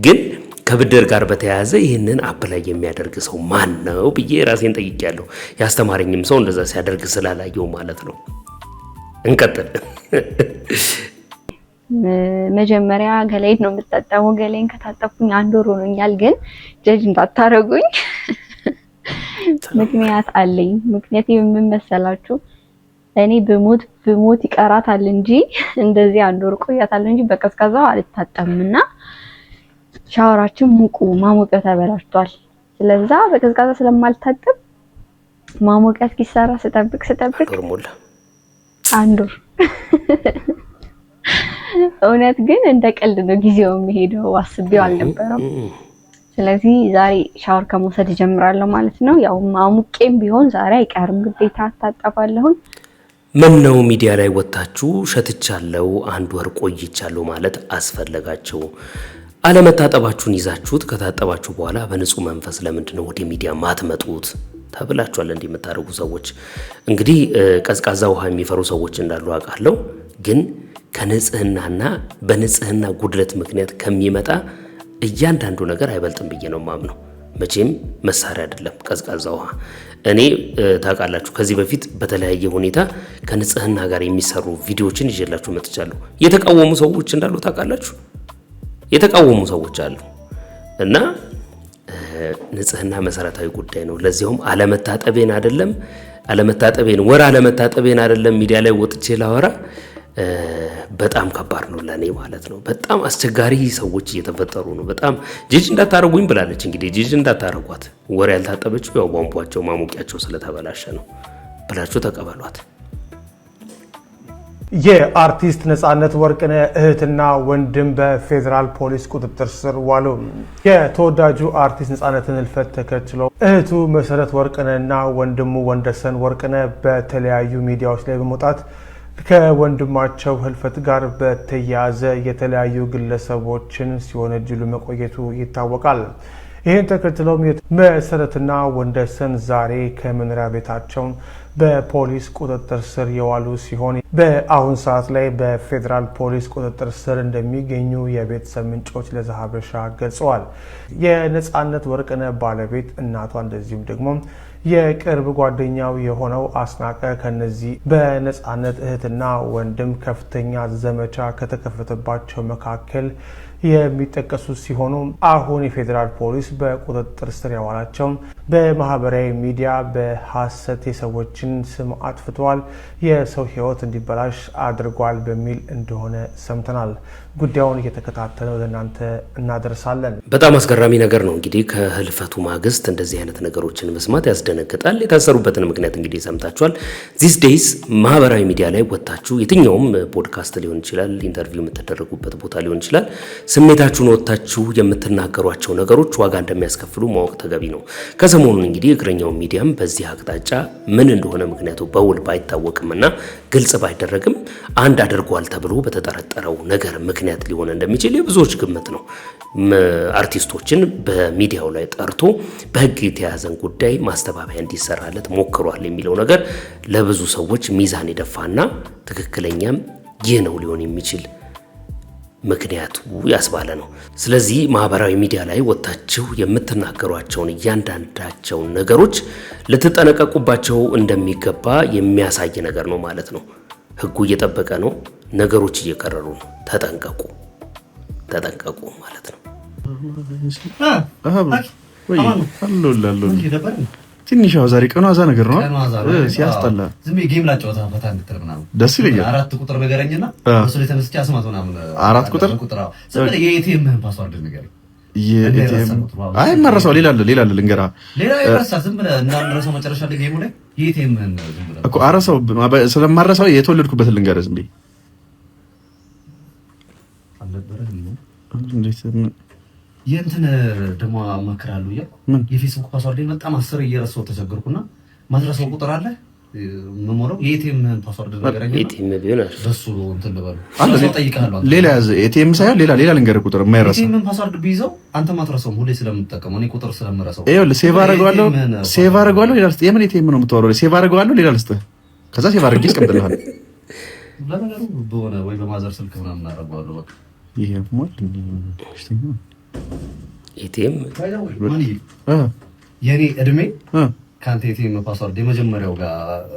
S1: ግን ከብድር ጋር በተያያዘ ይህንን አፕላይ የሚያደርግ ሰው ማን ነው ብዬ ራሴን ጠይቄያለሁ። ያስተማረኝም ሰው እንደዛ ሲያደርግ ስላላየው ማለት ነው። እንቀጥል።
S18: መጀመሪያ ገላይን ነው የምታጠበው። ገላይን ከታጠብኩኝ 1 ወር ሆኖኛል። ግን ጀጅ እንዳታረጉኝ ምክንያት አለኝ። ምክንያት ምን መሰላችሁ? እኔ ብሞት ይቀራታል እንጂ እንደዚህ 1 ወር ቆያታለሁ እንጂ በቀዝቃዛው አልታጠብምና ሻወራችን ማሞቂያው ተበላሽቷል። ስለዛ በቀዝቃዛ ስለማልታጠብ ማሞቂያ እስኪሰራ ስጠብቅ 1 ወር እውነት ግን እንደ ቀልድ ነው ጊዜው የሚሄደው፣ አስቤው አልነበረም። ስለዚህ ዛሬ ሻወር ከመውሰድ ጀምራለሁ ማለት ነው። ያው ማሙቄም ቢሆን ዛሬ አይቀርም ግዴታ አታጠባለሁ።
S1: ምን ነው ሚዲያ ላይ ወጣችሁ ሸትቻለሁ 1 ወር ቆይቻለሁ ማለት አስፈለጋችሁ? አለመታጠባችሁን ይዛችሁት ከታጠባችሁ በኋላ በንጹህ መንፈስ ለምንድነው ወደ ሚዲያ ማትመጡት ተብላችኋል። እንዲህ የምታደርጉ ሰዎች እንግዲህ ቀዝቃዛ ውሃ የሚፈሩ ሰዎች እንዳሉ አውቃለሁ። ግን ከንጽህናና በንጽህና ጉድለት ምክንያት ከሚመጣ እያንዳንዱ ነገር አይበልጥም ብዬ ነው ማምነው። መቼም መሳሪያ አይደለም ቀዝቃዛ ውሃ። እኔ ታውቃላችሁ ከዚህ በፊት በተለያየ ሁኔታ ከንጽህና ጋር የሚሰሩ ቪዲዮዎችን ይዤላችሁ መጥቻለሁ። የተቃወሙ ሰዎች እንዳሉ ታውቃላችሁ። የተቃወሙ ሰዎች አሉ እና ንጽህና መሰረታዊ ጉዳይ ነው። ለዚያውም አለመታጠቤን አይደለም ሚዲያ ላይ ወጥቼ ላወራ በጣም ከባድ ነው ለኔ ማለት ነው። በጣም አስቸጋሪ ሰዎች እየተፈጠሩ ነው። በጣም ጂጂ እንዳታረጉኝ ብላለች። እንግዲህ ጂጂ እንዳታረጓት፣ ወሬ ያልታጠበችው ያው ቧንቧቸው ማሞቂያቸው ስለተበላሸ ነው ብላችሁ ተቀበሏት።
S4: የአርቲስት ነጻነት ወርቅነህ እህትና ወንድም በፌዴራል ፖሊስ ቁጥጥር ስር ዋሉ። የተወዳጁ አርቲስት ነጻነትን ህልፈት ተከትሎ እህቱ መሰረት ወርቅነህና ወንድሙ ወንደሰን ወርቅነህ በተለያዩ ሚዲያዎች ላይ በመውጣት ከወንድማቸው ህልፈት ጋር በተያያዘ የተለያዩ ግለሰቦችን ሲወነጅሉ መቆየቱ ይታወቃል። ይህን ተከትሎም መሰረትና ወንደሰን ዛሬ ከመኖሪያ ቤታቸው በፖሊስ ቁጥጥር ስር የዋሉ ሲሆን በአሁን ሰዓት ላይ በፌዴራል ፖሊስ ቁጥጥር ስር እንደሚገኙ የቤተሰብ ምንጮች ለዛሀበሻ ገልጸዋል። የነጻነት ወርቅነህ ባለቤት እናቷ እንደዚሁም ደግሞ የቅርብ ጓደኛው የሆነው አስናቀ ከነዚህ በነጻነት እህትና ወንድም ከፍተኛ ዘመቻ ከተከፈተባቸው መካከል የሚጠቀሱ ሲሆኑ አሁን የፌዴራል ፖሊስ በቁጥጥር ስር ያዋላቸው በማህበራዊ ሚዲያ በሐሰት የሰዎችን ስም አጥፍተዋል፣ የሰው ህይወት እንዲበላሽ አድርጓል በሚል እንደሆነ ሰምተናል። ጉዳዩን እየተከታተለ ወደ እናንተ እናደርሳለን።
S1: በጣም አስገራሚ ነገር ነው። እንግዲህ ከህልፈቱ ማግስት እንደዚህ አይነት ነገሮችን መስማት ያስደነግጣል። የታሰሩበትን ምክንያት እንግዲህ ሰምታችኋል። ዚስ ዴይስ ማህበራዊ ሚዲያ ላይ ወጣችሁ የትኛውም ፖድካስት ሊሆን ይችላል፣ ኢንተርቪው የምትደረጉበት ቦታ ሊሆን ይችላል፣ ስሜታችሁን ወጣችሁ የምትናገሯቸው ነገሮች ዋጋ እንደሚያስከፍሉ ማወቅ ተገቢ ነው። ከሰሞኑን እንግዲህ እግረኛው ሚዲያም በዚህ አቅጣጫ ምን እንደሆነ ምክንያቱ በውል ባይታወቅምና ግልጽ ባይደረግም አንድ አድርጓል ተብሎ በተጠረጠረው ነገር ምክንያት ሊሆን እንደሚችል የብዙዎች ግምት ነው። አርቲስቶችን በሚዲያው ላይ ጠርቶ በህግ የተያዘን ጉዳይ ማስተባበያ እንዲሰራለት ሞክሯል የሚለው ነገር ለብዙ ሰዎች ሚዛን የደፋና ትክክለኛም ይህ ነው ሊሆን የሚችል ምክንያቱ ያስባለ ነው። ስለዚህ ማህበራዊ ሚዲያ ላይ ወጣችሁ የምትናገሯቸውን እያንዳንዳቸውን ነገሮች ልትጠነቀቁባቸው እንደሚገባ የሚያሳይ ነገር ነው ማለት ነው። ህጉ እየጠበቀ ነው፣ ነገሮች እየከረሩ ነው። ተጠንቀቁ ማለት ነው።
S19: ወይ አሎላሎ ትንሽ ዛሬ ቀኑ አዛ ነገር ነው ሲያስጠላ
S20: ዝም ጌም ላጫወታ ፈታ እንድትል ምናምን
S19: ደስ ይለኛል።
S20: 4 ቁጥር ነገረኝና እሱ ላይ ተነስቼ አስማት ምናምን
S19: 4 ቁጥር
S20: ስለዚህ የኤቲኤም ፓስወርድ ንገረኝ።
S19: የኤቲኤም አይ ማረሳው ሌላ አለ ልንገራ
S20: ሌላ ይረሳል። ዝም ብለህ እንዳንረሳው መጨረሻ ላይ ጌሙ ላይ የኤቲኤም ዝም ብለህ
S19: እኮ አረሳው ስለማረሳው የተወለድኩበትን ልንገርህ ዝም ብዬ
S20: አልነበረም ነው
S19: እንዴት
S20: የእንትን ደግሞ አማክራለሁ ያ የፌስቡክ ፓስወርድ በጣም 10 እየረሳው ተቸገርኩና ማድረሰው ቁጥር አለ መሞረው የኤቲኤም ፓስወርድ ነገረኛ
S1: ኤቲኤም ቢሆን
S20: በሱ እንትን ልበሉ አለ ጠይቃለሁ።
S19: ሌላ ያዝ ኤቲኤም ሳይሆን ሌላ ልንገርህ ቁጥር የማይረሳ
S20: ኤቲኤም ፓስወርድ ቢይዘው አንተ ማትረሳው ሁሌ ስለምትጠቀመው እኔ ቁጥር ስለምረሳው
S19: ይኸውልህ ሴቭ አደርገዋለሁ ሌላ ልስጥህ። የምን ኤቲኤም ነው የምታወራው? ሴቭ አደርገዋለሁ ሌላ ልስጥህ። ከዛ ሴቭ አድርጌ እስቀምጥልሃለሁ።
S20: ለነገሩ በሆነ ወይ በማዘር ስልክ ምናምን አደርገዋለሁ። በቃ
S19: ይሄ ሞል
S1: ኤቲኤም
S20: የኔ እድሜ ካንተ ኤቲኤም ፓስወርድ የመጀመሪያው ጋር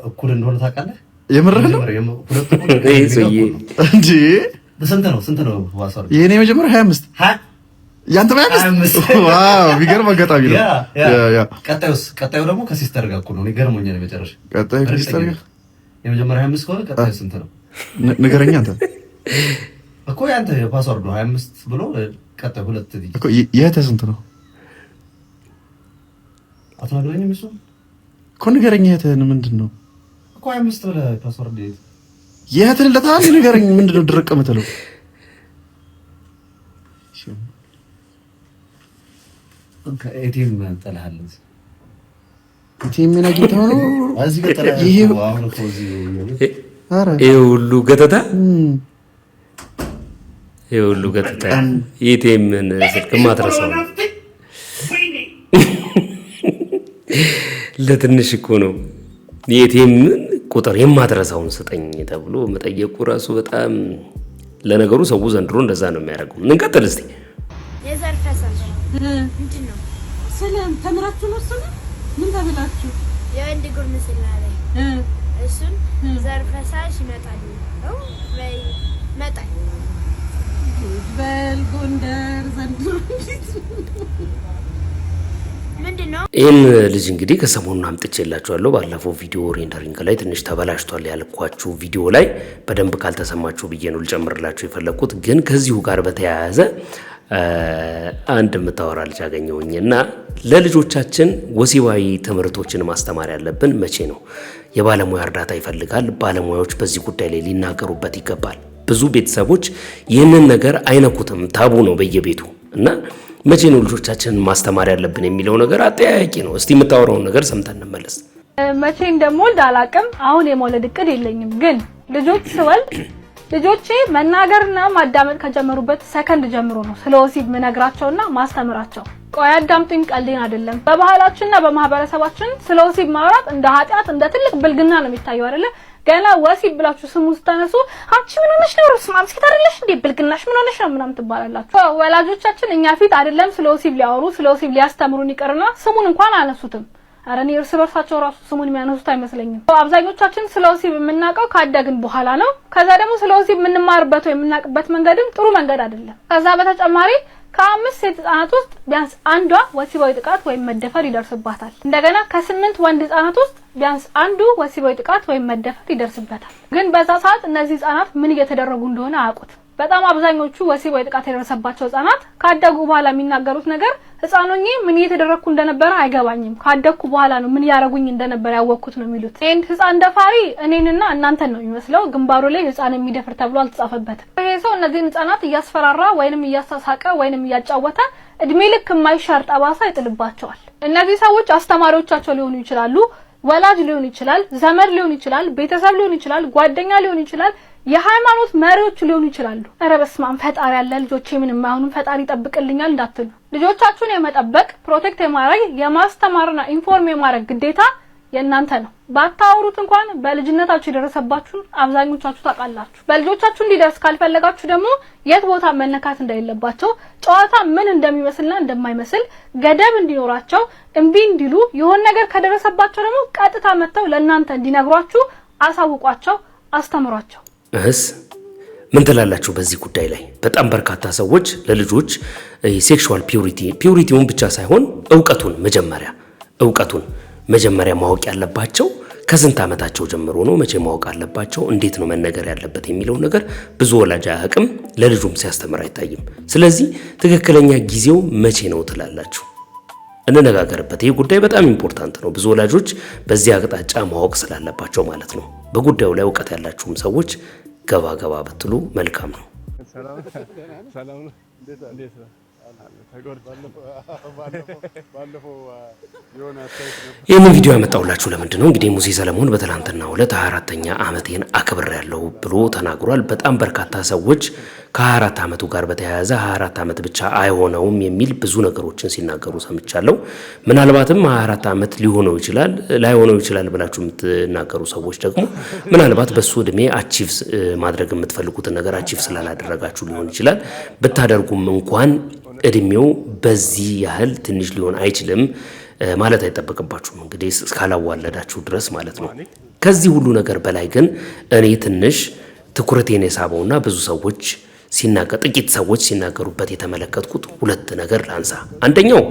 S20: እኩል እንደሆነ ታውቃለህ?
S19: የምርህ ነው? እንዴ
S20: ስንት ነው ፓስወርድ?
S19: የኔ የመጀመሪያው 25 ያንተ 25 ዋው ቢገርም አጋጣሚ ነው። ያ
S20: ቀጣዩ ደግሞ ከሲስተር ጋር እኩል ነው። ይገርመኛል። መጨረሻ
S19: ቀጣዩ ከሲስተር ጋር
S20: የመጀመሪያው 25 ከሆነ ቀጣዩ ስንት ነው?
S19: ንገረኝ አንተ
S20: እኮ ያንተ ፓስወርድ 25 ብሎ ቀጣዩ 2 ዲጂት
S19: እኮ የእህትህ ስንት ነው?
S20: አትነግረኝም? እሱ
S19: እኮ ንገረኝ። የእህትህን ምንድን ነው
S20: እኮ 25 ብለህ ፓስወርድ
S19: የእህትህን ለታል ንገረኝ። ምንድን ነው ድርቅ የምትለው?
S20: ኤቲኤም ጠላሃል።
S19: ኤቲኤም ምን አግኝተኸው ነው?
S1: ይሄ ሁሉ ገተታ የኤቲኤምን ስልክ ማትረሳው ለትንሽ እኮ ነው። የኤቲኤምን ቁጥር የማትረሳውን ስጠኝ ተብሎ መጠየቁ ራሱ በጣም ለነገሩ ሰው ዘንድሮ እንደዛ ነው የሚያደርገው። እንቀጥል እስቲ።
S21: የዘር ፈሳሽ ምንድን ነው?
S22: ሰላም ተምራችሁ ነው? እሱ ምን ተብላችሁ?
S21: የወንድ ጉርምስና ላይ እሱን ዘር ፈሳሽ ይመጣል ነው ወይ መጣል
S22: በል ጎንደር ዘንድሮ
S21: ምንድነው?
S1: ይህን ልጅ እንግዲህ ከሰሞኑን አምጥቼላችኋለሁ። ባለፈው ቪዲዮ ሬንደሪንግ ላይ ትንሽ ተበላሽቷል ያልኳችሁ ቪዲዮ ላይ በደንብ ካልተሰማችሁ ብዬ ነው ልጨምርላችሁ የፈለኩት። ግን ከዚሁ ጋር በተያያዘ አንድ የምታወራ ልጅ አገኘሁኝና ለልጆቻችን ወሲባዊ ትምህርቶችን ማስተማር ያለብን መቼ ነው? የባለሙያ እርዳታ ይፈልጋል። ባለሙያዎች በዚህ ጉዳይ ላይ ሊናገሩበት ይገባል። ብዙ ቤተሰቦች ይህንን ነገር አይነኩትም፣ ታቡ ነው በየቤቱ እና መቼ ነው ልጆቻችንን ማስተማር ያለብን የሚለው ነገር አጠያያቂ ነው። እስቲ የምታወራውን ነገር ሰምተን እንመለስ።
S2: መቼ እንደምወልድ አላውቅም። አሁን የመውለድ እቅድ የለኝም። ግን ልጆች ስወልድ ልጆቼ መናገርና ማዳመጥ ከጀመሩበት ሰከንድ ጀምሮ ነው ስለ ወሲብ ምነግራቸውና ማስተምራቸው። ቆይ አዳምጡኝ፣ ቀልዴን አይደለም። በባህላችንና በማህበረሰባችን ስለ ወሲብ ማውራት እንደ ኃጢአት እንደ ትልቅ ብልግና ነው የሚታየው አይደለ? ገና ወሲብ ብላችሁ ስሙ ስታነሱ አንቺ ምን ሆነሽ ነው? ስማም ሴት አይደለሽ እንዴ? ብልግናሽ ምን ሆነሽ ነው ምናምን ትባላላችሁ። ወላጆቻችን እኛ ፊት አይደለም ስለ ወሲብ ሊያወሩ ስለ ወሲብ ሊያስተምሩን ይቀርና ስሙን እንኳን አነሱትም። አረ እኔ እርስ በርሳቸው ራሱ ስሙን የሚያነሱት አይመስለኝም። አብዛኞቻችን ስለ ወሲብ የምናውቀው ካደግን በኋላ ነው። ከዛ ደግሞ ስለ ወሲብ የምንማርበት ወይ የምናውቅበት መንገድም ጥሩ መንገድ አይደለም። ከዛ በተጨማሪ ከ5 ሴት ህጻናት ውስጥ ቢያንስ አንዷ ወሲባዊ ጥቃት ወይም መደፈር ይደርስባታል። እንደገና ከ8 ወንድ ህጻናት ውስጥ ቢያንስ አንዱ ወሲባዊ ጥቃት ወይም መደፈር ይደርስበታል። ግን በዛ ሰዓት እነዚህ ህጻናት ምን እየተደረጉ እንደሆነ አያውቁት። በጣም አብዛኞቹ ወሲባዊ ጥቃት የደረሰባቸው ህጻናት ካደጉ በኋላ የሚናገሩት ነገር ህጻኖኜ ምን እየተደረኩ እንደነበረ አይገባኝም፣ ካደኩ በኋላ ነው ምን ያረጉኝ እንደነበረ ያወቅኩት ነው የሚሉት። ይሄን ህጻን ደፋሪ እኔንና እናንተን ነው የሚመስለው። ግንባሩ ላይ ህጻን የሚደፍር ተብሎ አልተጻፈበትም። ይሄ ሰው እነዚህን ህጻናት እያስፈራራ ወይንም እያሳሳቀ ወይንም እያጫወተ እድሜ ልክ የማይሻር ጠባሳ ይጥልባቸዋል። እነዚህ ሰዎች አስተማሪዎቻቸው ሊሆኑ ይችላሉ፣ ወላጅ ሊሆን ይችላል፣ ዘመድ ሊሆን ይችላል፣ ቤተሰብ ሊሆን ይችላል፣ ጓደኛ ሊሆን ይችላል፣ የሃይማኖት መሪዎች ሊሆኑ ይችላሉ። ኧረ በስመ አብ ፈጣሪ ያለ ልጆቼ ምንም አይሆኑም ፈጣሪ ይጠብቅልኛል እንዳትሉ። ልጆቻችሁን የመጠበቅ ፕሮቴክት የማድረግ የማስተማርና ኢንፎርም የማድረግ ግዴታ የእናንተ ነው። ባታወሩት እንኳን በልጅነታችሁ የደረሰባችሁን አብዛኞቻችሁ ታውቃላችሁ። በልጆቻችሁ እንዲደርስ ካልፈለጋችሁ ደግሞ የት ቦታ መነካት እንደሌለባቸው፣ ጨዋታ ምን እንደሚመስልና እንደማይመስል ገደብ እንዲኖራቸው፣ እምቢ እንዲሉ፣ የሆነ ነገር ከደረሰባቸው ደግሞ ቀጥታ መጥተው ለእናንተ እንዲነግሯችሁ አሳውቋቸው፣ አስተምሯቸው።
S1: ምን ትላላችሁ በዚህ ጉዳይ ላይ? በጣም በርካታ ሰዎች ለልጆች ሴክሹዋል ፒዩሪቲውን ብቻ ሳይሆን እውቀቱን መጀመሪያ ማወቅ ያለባቸው ከስንት ዓመታቸው ጀምሮ ነው? መቼ ማወቅ አለባቸው? እንዴት ነው መነገር ያለበት የሚለው ነገር ብዙ ወላጅ አያውቅም፣ ለልጁም ሲያስተምር አይታይም። ስለዚህ ትክክለኛ ጊዜው መቼ ነው ትላላችሁ? እንነጋገርበት። ይህ ጉዳይ በጣም ኢምፖርታንት ነው። ብዙ ወላጆች በዚህ አቅጣጫ ማወቅ ስላለባቸው ማለት ነው። በጉዳዩ ላይ እውቀት ያላችሁም ሰዎች ገባ ብትሉ መልካም ነው። ይህንን ቪዲዮ ያመጣሁላችሁ ለምንድን ነው? እንግዲህ ሙሴ ሰለሞን በትላንትናው ዕለት 24ኛ ዓመቴን አክብሬያለሁ ብሎ ተናግሯል። በጣም በርካታ ሰዎች ከ24 ዓመቱ ጋር በተያያዘ 24 ዓመት ብቻ አይሆነውም የሚል ብዙ ነገሮችን ሲናገሩ ሰምቻለሁ። ምናልባትም 24 ዓመት ሊሆነው ይችላል ላይሆነው ይችላል ብላችሁ የምትናገሩ ሰዎች ደግሞ ምናልባት በሱ እድሜ አቺቭ ማድረግ የምትፈልጉትን ነገር አቺቭ ስላላደረጋችሁ ሊሆን ይችላል። ብታደርጉም እንኳን እድሜው በዚህ ያህል ትንሽ ሊሆን አይችልም ማለት አይጠበቅባችሁም። እንግዲህ እስካላዋለዳችሁ ድረስ ማለት ነው። ከዚህ ሁሉ ነገር በላይ ግን እኔ ትንሽ ትኩረቴን የሳበውና ብዙ ሰዎች ጥቂት ሰዎች ሲናገሩበት የተመለከትኩት ሁለት ነገር ላንሳ። አንደኛው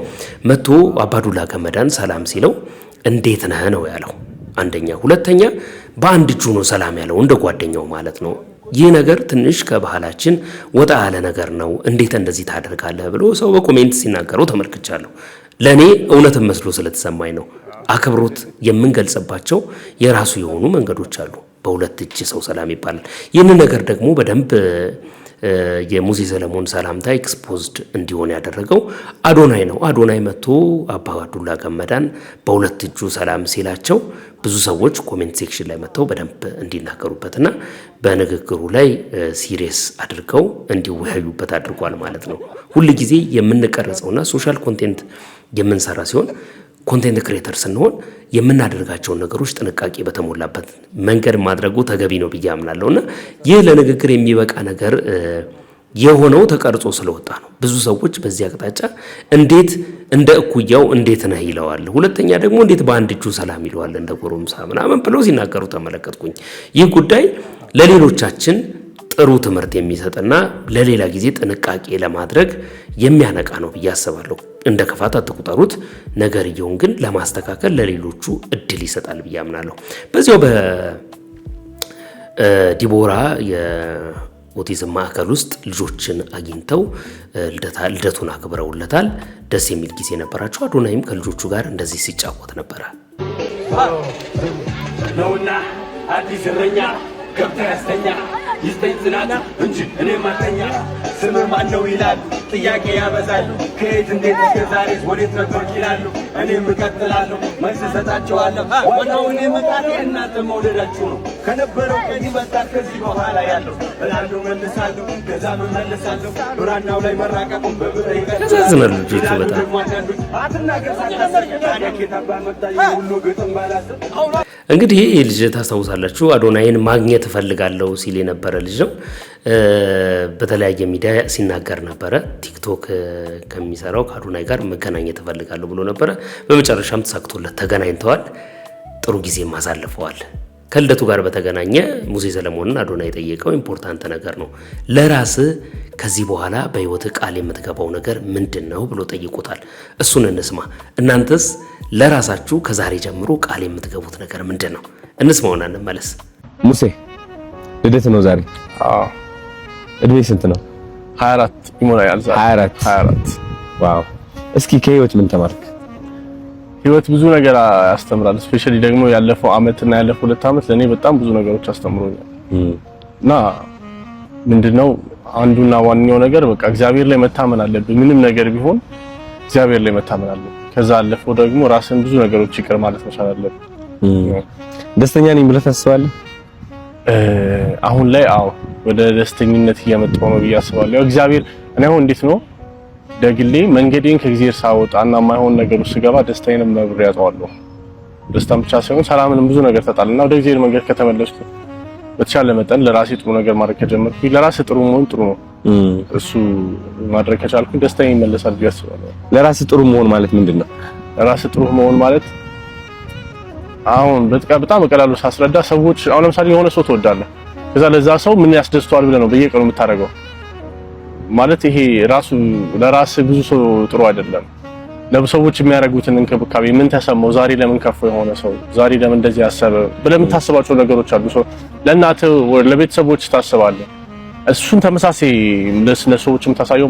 S1: መቶ አባዱላ ገመዳን ሰላም ሲለው እንዴት ነህ ነው ያለው አንደኛ። ሁለተኛ በአንድ እጁ ነው ሰላም ያለው እንደ ጓደኛው ማለት ነው። ይህ ነገር ትንሽ ከባህላችን ወጣ ያለ ነገር ነው። እንዴት እንደዚህ ታደርጋለህ ብሎ ሰው በኮሜንት ሲናገረው ተመልክቻለሁ። ለኔ እውነትን መስሎ ስለተሰማኝ ነው። አክብሮት የምንገልጽባቸው የራሱ የሆኑ መንገዶች አሉ። በሁለት እጅ ሰው ሰላም ይባላል። ይህንን ነገር ደግሞ በደንብ የሙሴ ሰለሞን ሰላምታ ኤክስፖዝድ እንዲሆን ያደረገው አዶናይ ነው። አዶናይ መጥቶ አባዱላ ገመዳን በሁለት እጁ ሰላም ሲላቸው ብዙ ሰዎች ኮሜንት ሴክሽን ላይ መጥተው በደንብ እንዲናገሩበትና በንግግሩ ላይ ሲሪየስ አድርገው እንዲወያዩበት አድርጓል ማለት ነው። ሁሉ ጊዜ የምንቀርጸውና ሶሻል ኮንቴንት የምንሰራ ሲሆን ኮንቴንት ክሬተር ስንሆን የምናደርጋቸውን ነገሮች ጥንቃቄ በተሞላበት መንገድ ማድረጉ ተገቢ ነው ብዬ አምናለሁና ይህ ለንግግር የሚበቃ ነገር የሆነው ተቀርጾ ስለወጣ ነው። ብዙ ሰዎች በዚህ አቅጣጫ እንዴት እንደ እኩያው እንዴት ነህ ይለዋል፣ ሁለተኛ ደግሞ እንዴት በአንድ እጁ ሰላም ይለዋል እንደ ጎረምሳ ምናምን ብለው ሲናገሩ ተመለከትኩኝ። ይህ ጉዳይ ለሌሎቻችን ጥሩ ትምህርት የሚሰጥና ለሌላ ጊዜ ጥንቃቄ ለማድረግ የሚያነቃ ነው ብዬ አስባለሁ። እንደ ክፋት አትቁጠሩት። ነገርየውን ግን ለማስተካከል ለሌሎቹ እድል ይሰጣል ብዬ አምናለሁ። በዚያው በዲቦራ የኦቲዝም ማዕከል ውስጥ ልጆችን አግኝተው ልደቱን አክብረውለታል። ደስ የሚል ጊዜ ነበራቸው። አዶናይም ከልጆቹ ጋር እንደዚህ ሲጫወት ነበረ።
S3: ነውና አዲስ እረኛ ገብታ ያስተኛ ይስጠኝ ጽናት እንጂ እኔ ማተኛ ስምህ ማን ነው ይላሉ፣ ጥያቄ ያበዛሉ። ከየት እንዴት እስከ ዛሬስ ወዴት ነበርክ ይላሉ። እኔም እቀጥላለሁ መልስ እሰጣቸዋለሁ። ዋናው እኔ መጣቴ እናንተ መውደዳችሁ ነው። ከነበረው ቀን ይመጣል ከዚህ በኋላ ያለው እላለሁ መልሳለሁ፣ ከዛም እመለሳለሁ። ብራናው ላይ መራቀቁን በብር
S1: ያሳዝናል። ልጆቹ በጣም
S3: አትናገር ሳታሰርቅ ታዲያ ኬት አባ መጣ ሁሉ ግጥም ባላስብ
S1: እንግዲህ ይህ ልጅ ታስታውሳላችሁ፣ አዶናይን ማግኘት እፈልጋለሁ ሲል የነበረ ልጅ ነው። በተለያየ ሚዲያ ሲናገር ነበረ። ቲክቶክ ከሚሰራው ከአዶናይ ጋር መገናኘት እፈልጋለሁ ብሎ ነበረ። በመጨረሻም ተሳክቶለት ተገናኝተዋል። ጥሩ ጊዜም አሳልፈዋል። ከልደቱ ጋር በተገናኘ ሙሴ ሰለሞንን አዶናይ የጠየቀው ኢምፖርታንት ነገር ነው። ለራስህ ከዚህ በኋላ በህይወት ቃል የምትገባው ነገር ምንድን ነው ብሎ ጠይቆታል። እሱን እንስማ። እናንተስ ለራሳችሁ ከዛሬ ጀምሮ ቃል የምትገቡት ነገር ምንድን ነው? እንስማውና እንመለስ።
S9: ሙሴ ልደት ነው ዛሬ። እድሜ ስንት ነው?
S17: 24 ይሞላል ዛሬ። 24
S9: ዋው። እስኪ ከህይወት ምን ተማርክ?
S17: ህይወት ብዙ ነገር ያስተምራል። ስፔሻሊ ደግሞ ያለፈው አመትና ያለፈው 2 አመት ለኔ በጣም ብዙ ነገሮች አስተምሮኛል። እና ምንድነው አንዱና ዋናው ነገር በቃ እግዚአብሔር ላይ መታመን አለብን። ምንም ነገር ቢሆን እግዚአብሔር ላይ መታመን አለብን። ከዛ አለፈው ደግሞ ራስን ብዙ ነገሮች ይቅር ማለት መቻል አለብን።
S9: ደስተኛ ነኝ ብለህ ታስባለህ?
S17: አሁን ላይ አዎ ወደ ደስተኝነት እየመጣሁ ነው ብዬ አስባለሁ። ያው እግዚአብሔር እኔ አሁን እንዴት ነው ደግሌ መንገዴን ከእግዚአብሔር ሳወጣና ማይሆን ነገር ውስጥ ገባ ደስታዬንም ነብሬ ያጣዋለሁ። ደስታም ብቻ ሳይሆን ሰላምንም ብዙ ነገር ተጣልና ወደ እግዚአብሔር መንገድ ከተመለስኩ በተቻለ መጠን ለራሴ ጥሩ ነገር ማድረግ ከጀመርኩ ለራሴ ጥሩ መሆን ጥሩ ነው። እሱ ማድረግ ከቻልኩ ደስታዬ ይመለሳል ብዬ አስባለሁ።
S9: ለራሴ ጥሩ መሆን ማለት ምንድነው?
S17: ለራሴ ጥሩ መሆን ማለት አሁን በጣም በቀላሉ ሳስረዳ ሰዎች አሁን ለምሳሌ የሆነ ሰው ትወዳለህ
S6: ከዛ ለዛ ሰው ምን ያስደስተዋል ብለህ ነው በየቀኑ የምታደርገው ማለት ይሄ ራሱ ለራስ ብዙ ሰው ጥሩ አይደለም ለሰዎች የሚያደርጉትን እንክብካቤ ምን ተሰማው ዛሬ ለምን ከፍ የሆነ ሰው ዛሬ ለምን እንደዚህ ያሰበ ብለህ የምታስባቸው ነገሮች አሉ ሰው ለእናት ለቤተሰቦች ታስባለህ እሱን ተመሳሳይ ለሰዎች የምታሳየው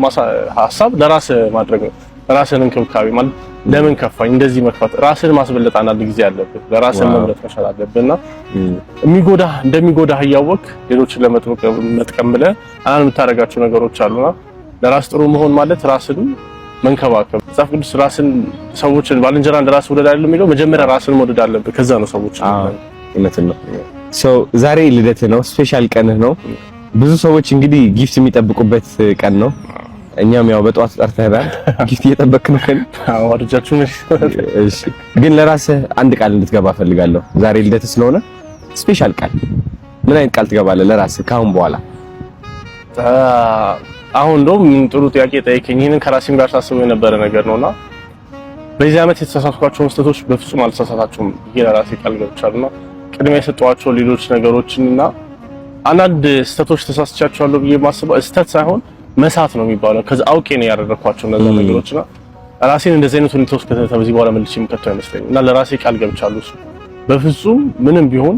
S6: ሐሳብ ለራስ ማድረግ ነው ራስን እንክብካቤ ማለት ለምን ከፋኝ እንደዚህ መክፋት ራስን ማስበለጥ አንድ ጊዜ አለበት ለራስን መምረጥ መቻል አለብህና እንደሚጎዳህ ያወቅ ሌሎችን ለመጥቀም ብለህ አሁን የምታደርጋቸው ነገሮች አሉና ለራስ ጥሩ መሆን ማለት ራስን መንከባከብ መጽሐፍ ቅዱስ ራስን ሰዎችን ባልንጀራ እንደራስ ወደድ አይደለም የሚለው መጀመሪያ ራስን መውደድ አለብህ ከዛ ነው ሰዎች
S9: እውነትን ነው ዛሬ ልደት ነው ስፔሻል ቀን ነው ብዙ ሰዎች እንግዲህ ጊፍት የሚጠብቁበት ቀን ነው እኛም ያው በጧት ጠርተናል ጊፍት እየጠበቅን ነው
S6: አዎ አድጃችሁ
S9: እሺ ግን ለራስህ አንድ ቃል እንድትገባ ፈልጋለሁ ዛሬ ልደት ስለሆነ ስፔሻል ቃል ምን አይነት ቃል ትገባለህ ለራስህ ካሁን በኋላ
S6: አሁን እንደውም ጥሩ ጥያቄ ጠይቀኝ ይሄንን ከራሴም ጋር ሳስበው የነበረ ነገር ነውና በዚህ ዓመት የተሳሳትኳቸው ስህተቶች በፍጹም አልተሳሳታቸውም ለራሴ ቃል ገብቻለሁና ቅድሚያ የሰጠኋቸው ሌሎች ነገሮችንና አንዳንድ ስህተቶች ተሳስቻቸዋለሁ ብዬ ማስበው ስህተት ሳይሆን መሳት ነው የሚባለው ከዛ አውቄ ነው ያደረኳቸው እነዛ ነገሮችና ራሴን እንደዚህ አይነት ሁኔታ ውስጥ ከዚህ በኋላ መልሼ የምከተው አይመስለኝም እና ለራሴ ቃል ገብቻለሁ በፍጹም ምንም ቢሆን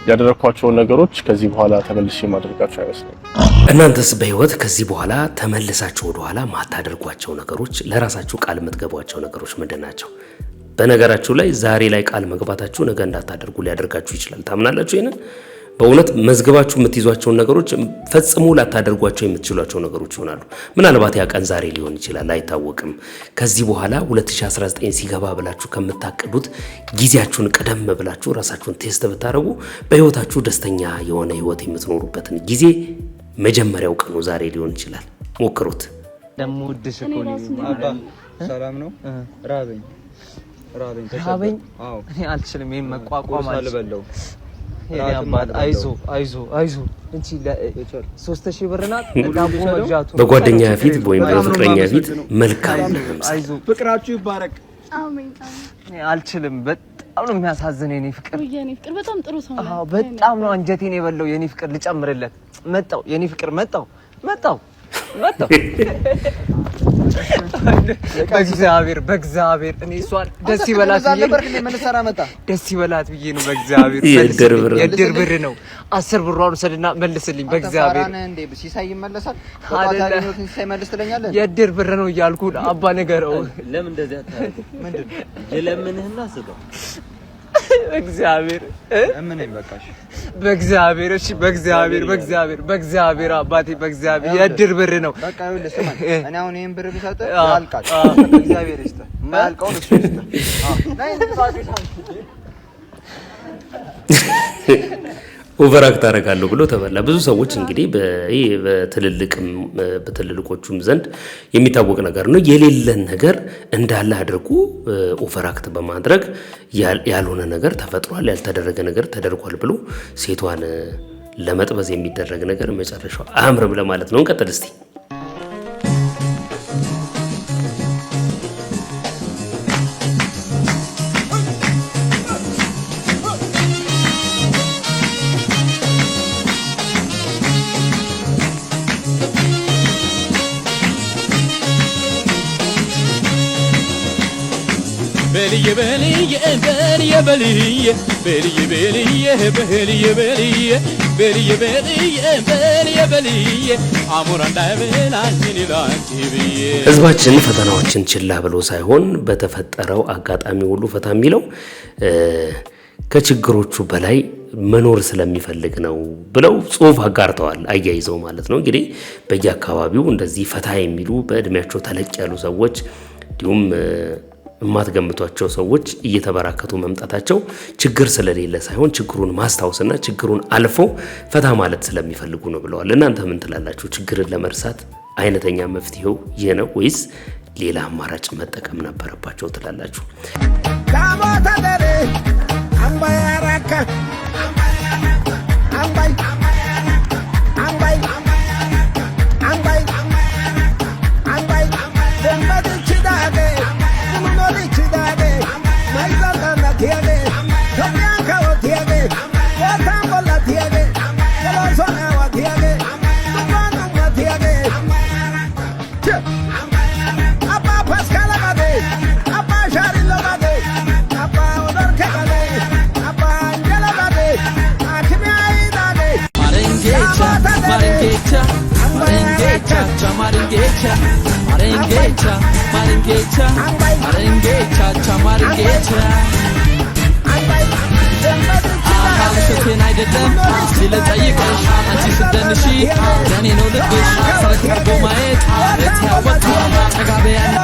S6: ያደረኳቸው ነገሮች ከዚህ በኋላ ተመልሼ ማድረጋቸው አይመስለኝም
S1: እናንተስ በህይወት ከዚህ በኋላ ተመልሳችሁ ወደ ኋላ ማታደርጓቸው ነገሮች ለራሳችሁ ቃል የምትገቧቸው ነገሮች ምንድናቸው በነገራችሁ ላይ ዛሬ ላይ ቃል መግባታችሁ ነገ እንዳታደርጉ ሊያደርጋችሁ ይችላል ታምናላችሁ ይሄንን በእውነት መዝገባችሁ የምትይዟቸው ነገሮች ፈጽሞ ላታደርጓቸው የምትችሏቸው ነገሮች ይሆናሉ ምናልባት ያ ቀን ዛሬ ሊሆን ይችላል አይታወቅም ከዚህ በኋላ 2019 ሲገባ ብላችሁ ከምታቀዱት ጊዜያችሁን ቀደም ብላችሁ ራሳችሁን ቴስት ብታረጉ በህይወታችሁ ደስተኛ የሆነ ህይወት የምትኖሩበትን ጊዜ መጀመሪያው ቀኑ ዛሬ ሊሆን ይችላል ሞክሩት
S11: ደሞ ወድሽ እኮ ነው አባ ሰላም ነው ራበኝ አዎ እኔ አልችልም ይሄን መቋቋም አልበለው ያባድ አይዞ እንቺ 3000 ብር ናት ዳቦ መግዛቱ
S1: በጓደኛ ፊት ወይም በፍቅረኛ ፊት መልካም
S11: አይዞ ፍቅራችሁ ይባረክ አሜን እኔ አልችልም በጣም ነው የሚያሳዝነኝ የኔ ፍቅር
S22: በጣም ጥሩ ሰው ነው
S11: አዎ በጣም ነው አንጀቴን የበለው የኔ ፍቅር ልጨምርለት መጣው የኔ ፍቅር መጣው በእግዚአብሔር እኔ እሷን ደስ ይበላት ብዬ ምን ሰራ መጣ ደስ ይበላት ብዬ ነው በእግዚአብሔር የድር ብር ነው 10 ብሯን ወሰድና መልስልኝ በእግዚአብሔር አራነ እንዴ ሲሳይ ይመለሳል ወጣታሪው ሲሳይ መልስ ትለኛለህ የድር ብር ነው እያልኩ አባ ነገረው ለምን እንደዚህ አታረግ ምንድን የለምንህና ስጠው በእግዚአብሔር ምን ይበቃሽ በእግዚአብሔር እሺ በእግዚአብሔር አባቴ በእግዚአብሔር የድር ብር ነው በቃ ይኸውልህ ስማኝ እኔ አሁን ይሄን ብር ብሰጥ ያልቃል በእግዚአብሔር ይስጥ ማያልቀው እሱ ይስጥ ናይ እንድታውቂሽ
S1: ኦቨራክት አደርጋለሁ ብሎ ተበላ ብዙ ሰዎች እንግዲህ በትልልቆቹም ዘንድ የሚታወቅ ነገር ነው የሌለን ነገር እንዳለ አድርጉ ኦቨራክት በማድረግ ያልሆነ ነገር ተፈጥሯል ያልተደረገ ነገር ተደርጓል ብሎ ሴቷን ለመጥበዝ የሚደረግ ነገር መጨረሻው አምርም ለማለት ነው እንቀጥል እስቲ ህዝባችን ፈተናዎችን ችላ ብሎ ሳይሆን በተፈጠረው አጋጣሚ ሁሉ ፈታ የሚለው ከችግሮቹ በላይ መኖር ስለሚፈልግ ነው ብለው ጽሁፍ አጋርተዋል አያይዘው ማለት ነው እንግዲህ በየአካባቢው እንደዚህ ፈታ የሚሉ በእድሜያቸው ተለቅ ያሉ ሰዎች እንዲሁም ማትገምቷቸው ሰዎች እየተበራከቱ መምጣታቸው ችግር ስለሌለ ሳይሆን ችግሩን ማስታወስና ችግሩን አልፎ ፈታ ማለት ስለሚፈልጉ ነው ብለዋል እናንተ ምን ትላላችሁ ችግርን ለመርሳት አይነተኛ መፍትሄው ይሄ ነው ወይስ ሌላ አማራጭ መጠቀም ነበረባቸው ትላላችሁ
S23: Tiene
S7: maringecha, maringecha, cha maringecha, maringecha, maringecha, maringecha, cha maringecha. ውሸቴን አይደለም ሲልጠይቅሽ አንቺ ስትደንሺ ለኔ ነው ልብሽ ፈረክ አድርጎ ማየት ለትያወት ጠጋበያን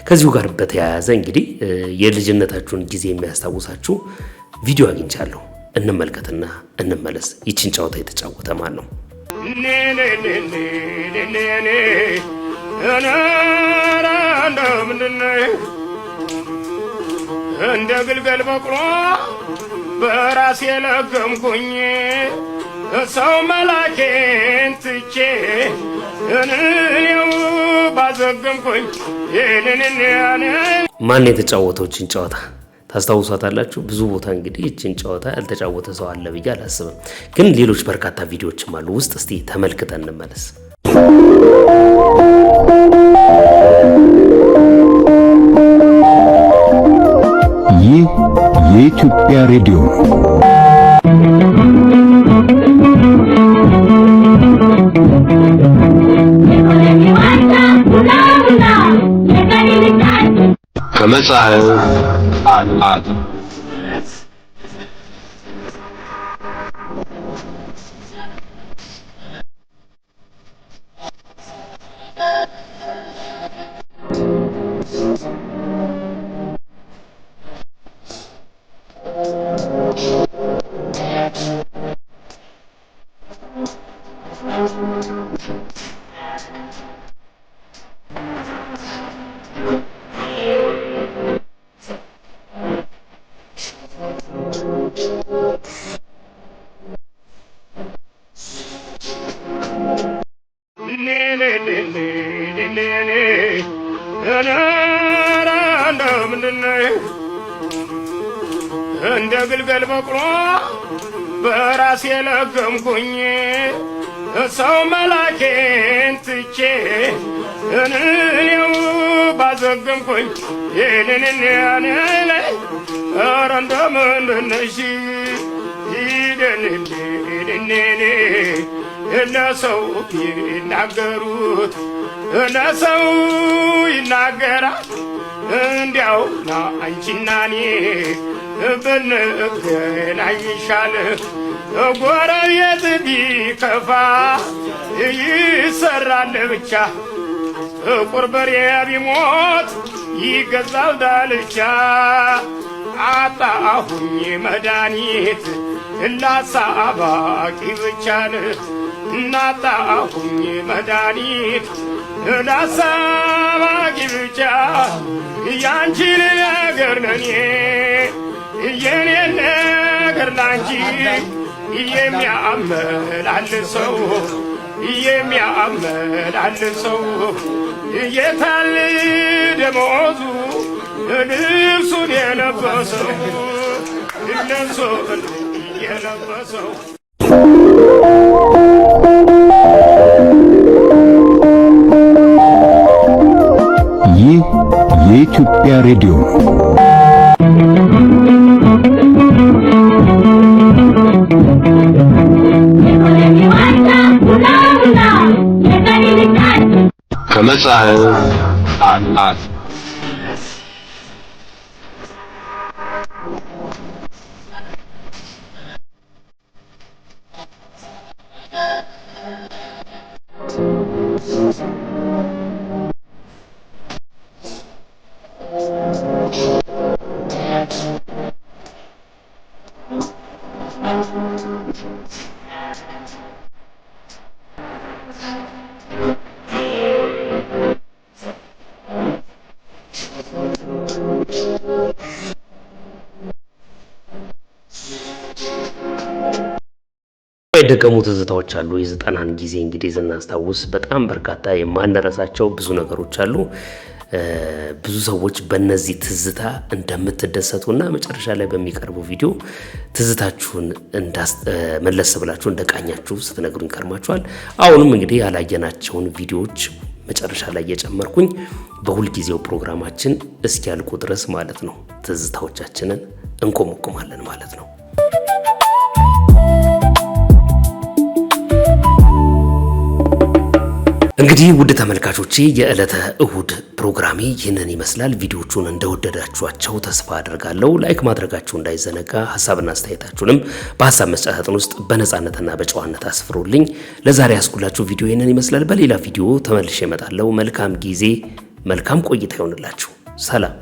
S1: ከዚሁ ጋር በተያያዘ እንግዲህ የልጅነታችሁን ጊዜ የሚያስታውሳችሁ ቪዲዮ አግኝቻለሁ። እንመልከትና እንመለስ። ይችን ጨዋታ የተጫወተ ማን ነው?
S3: እንደ ግልገል በቅሎ በራሴ ለገምኩኝ ሰው መላኬን ትቼ እኔው ባዘገምኩኝ።
S1: ማን የተጫወተው እችን ጨዋታ ታስታውሷታላችሁ? ብዙ ቦታ እንግዲህ እችን ጨዋታ ያልተጫወተ ሰው አለ ብዬ አላስብም። ግን ሌሎች በርካታ ቪዲዮዎችም አሉ ውስጥ። እስቲ ተመልክተን እንመለስ።
S13: ይህ የኢትዮጵያ ሬዲዮ ነው።
S23: ከመጽሐፍ አት
S3: እንደ ግልገል በቅሎ በራሴ ለገምኩኝ ሰው መላኬን ትቼ እኔው ባዘገምኩኝ። ኧረ እንደምንድን ነሽ ለሰው ይናገሩት ለሰው ይናገራል። እንዲያው አንቺና እኔ ብንገናኝ ይሻል። ጎረቤት ቢከፋ ይሰራል ብቻ፣ ጥቁር በሬ ቢሞት ይገዛል ዳልቻ። አጣሁኝ መድኃኒት ላሳባቂ ብቻን እናጣሁኝ መድኃኒት ላሳባቂ ብቻ። ያንቺን ነገር ለኔ የኔን ነገር ላንቺ የሚያመላልሰው የሚያመላልሰው የታል ደሞዙ ልብሱን የለበሰው ልብሱን የለበሰው
S13: ይህ የኢትዮጵያ ሬዲዮ ነው።
S23: ከመጽሐፍ አት
S1: የደቀሙ ትዝታዎች አሉ። የዘጠናን ጊዜ እንግዲህ ስናስታውስ በጣም በርካታ የማንረሳቸው ብዙ ነገሮች አሉ። ብዙ ሰዎች በእነዚህ ትዝታ እንደምትደሰቱና መጨረሻ ላይ በሚቀርበው ቪዲዮ ትዝታችሁን መለስ ብላችሁ እንደቃኛችሁ ስትነግሩኝ ከርማችኋል። አሁንም እንግዲህ ያላየናቸውን ቪዲዮዎች መጨረሻ ላይ እየጨመርኩኝ በሁልጊዜው ፕሮግራማችን እስኪያልቁ ድረስ ማለት ነው ትዝታዎቻችንን እንቆመቁማለን ማለት ነው። እንግዲህ ውድ ተመልካቾቼ የዕለተ እሁድ ፕሮግራሜ ይህንን ይመስላል። ቪዲዮቹን እንደወደዳችኋቸው ተስፋ አድርጋለሁ። ላይክ ማድረጋችሁ እንዳይዘነጋ፣ ሐሳብና አስተያየታችሁንም በሐሳብ መስጫ ሳጥን ውስጥ በነጻነትና በጨዋነት አስፍሩልኝ። ለዛሬ ያስኩላችሁ ቪዲዮ ይህንን ይመስላል። በሌላ ቪዲዮ ተመልሼ እመጣለሁ። መልካም ጊዜ፣ መልካም ቆይታ ይሆንላችሁ። ሰላም።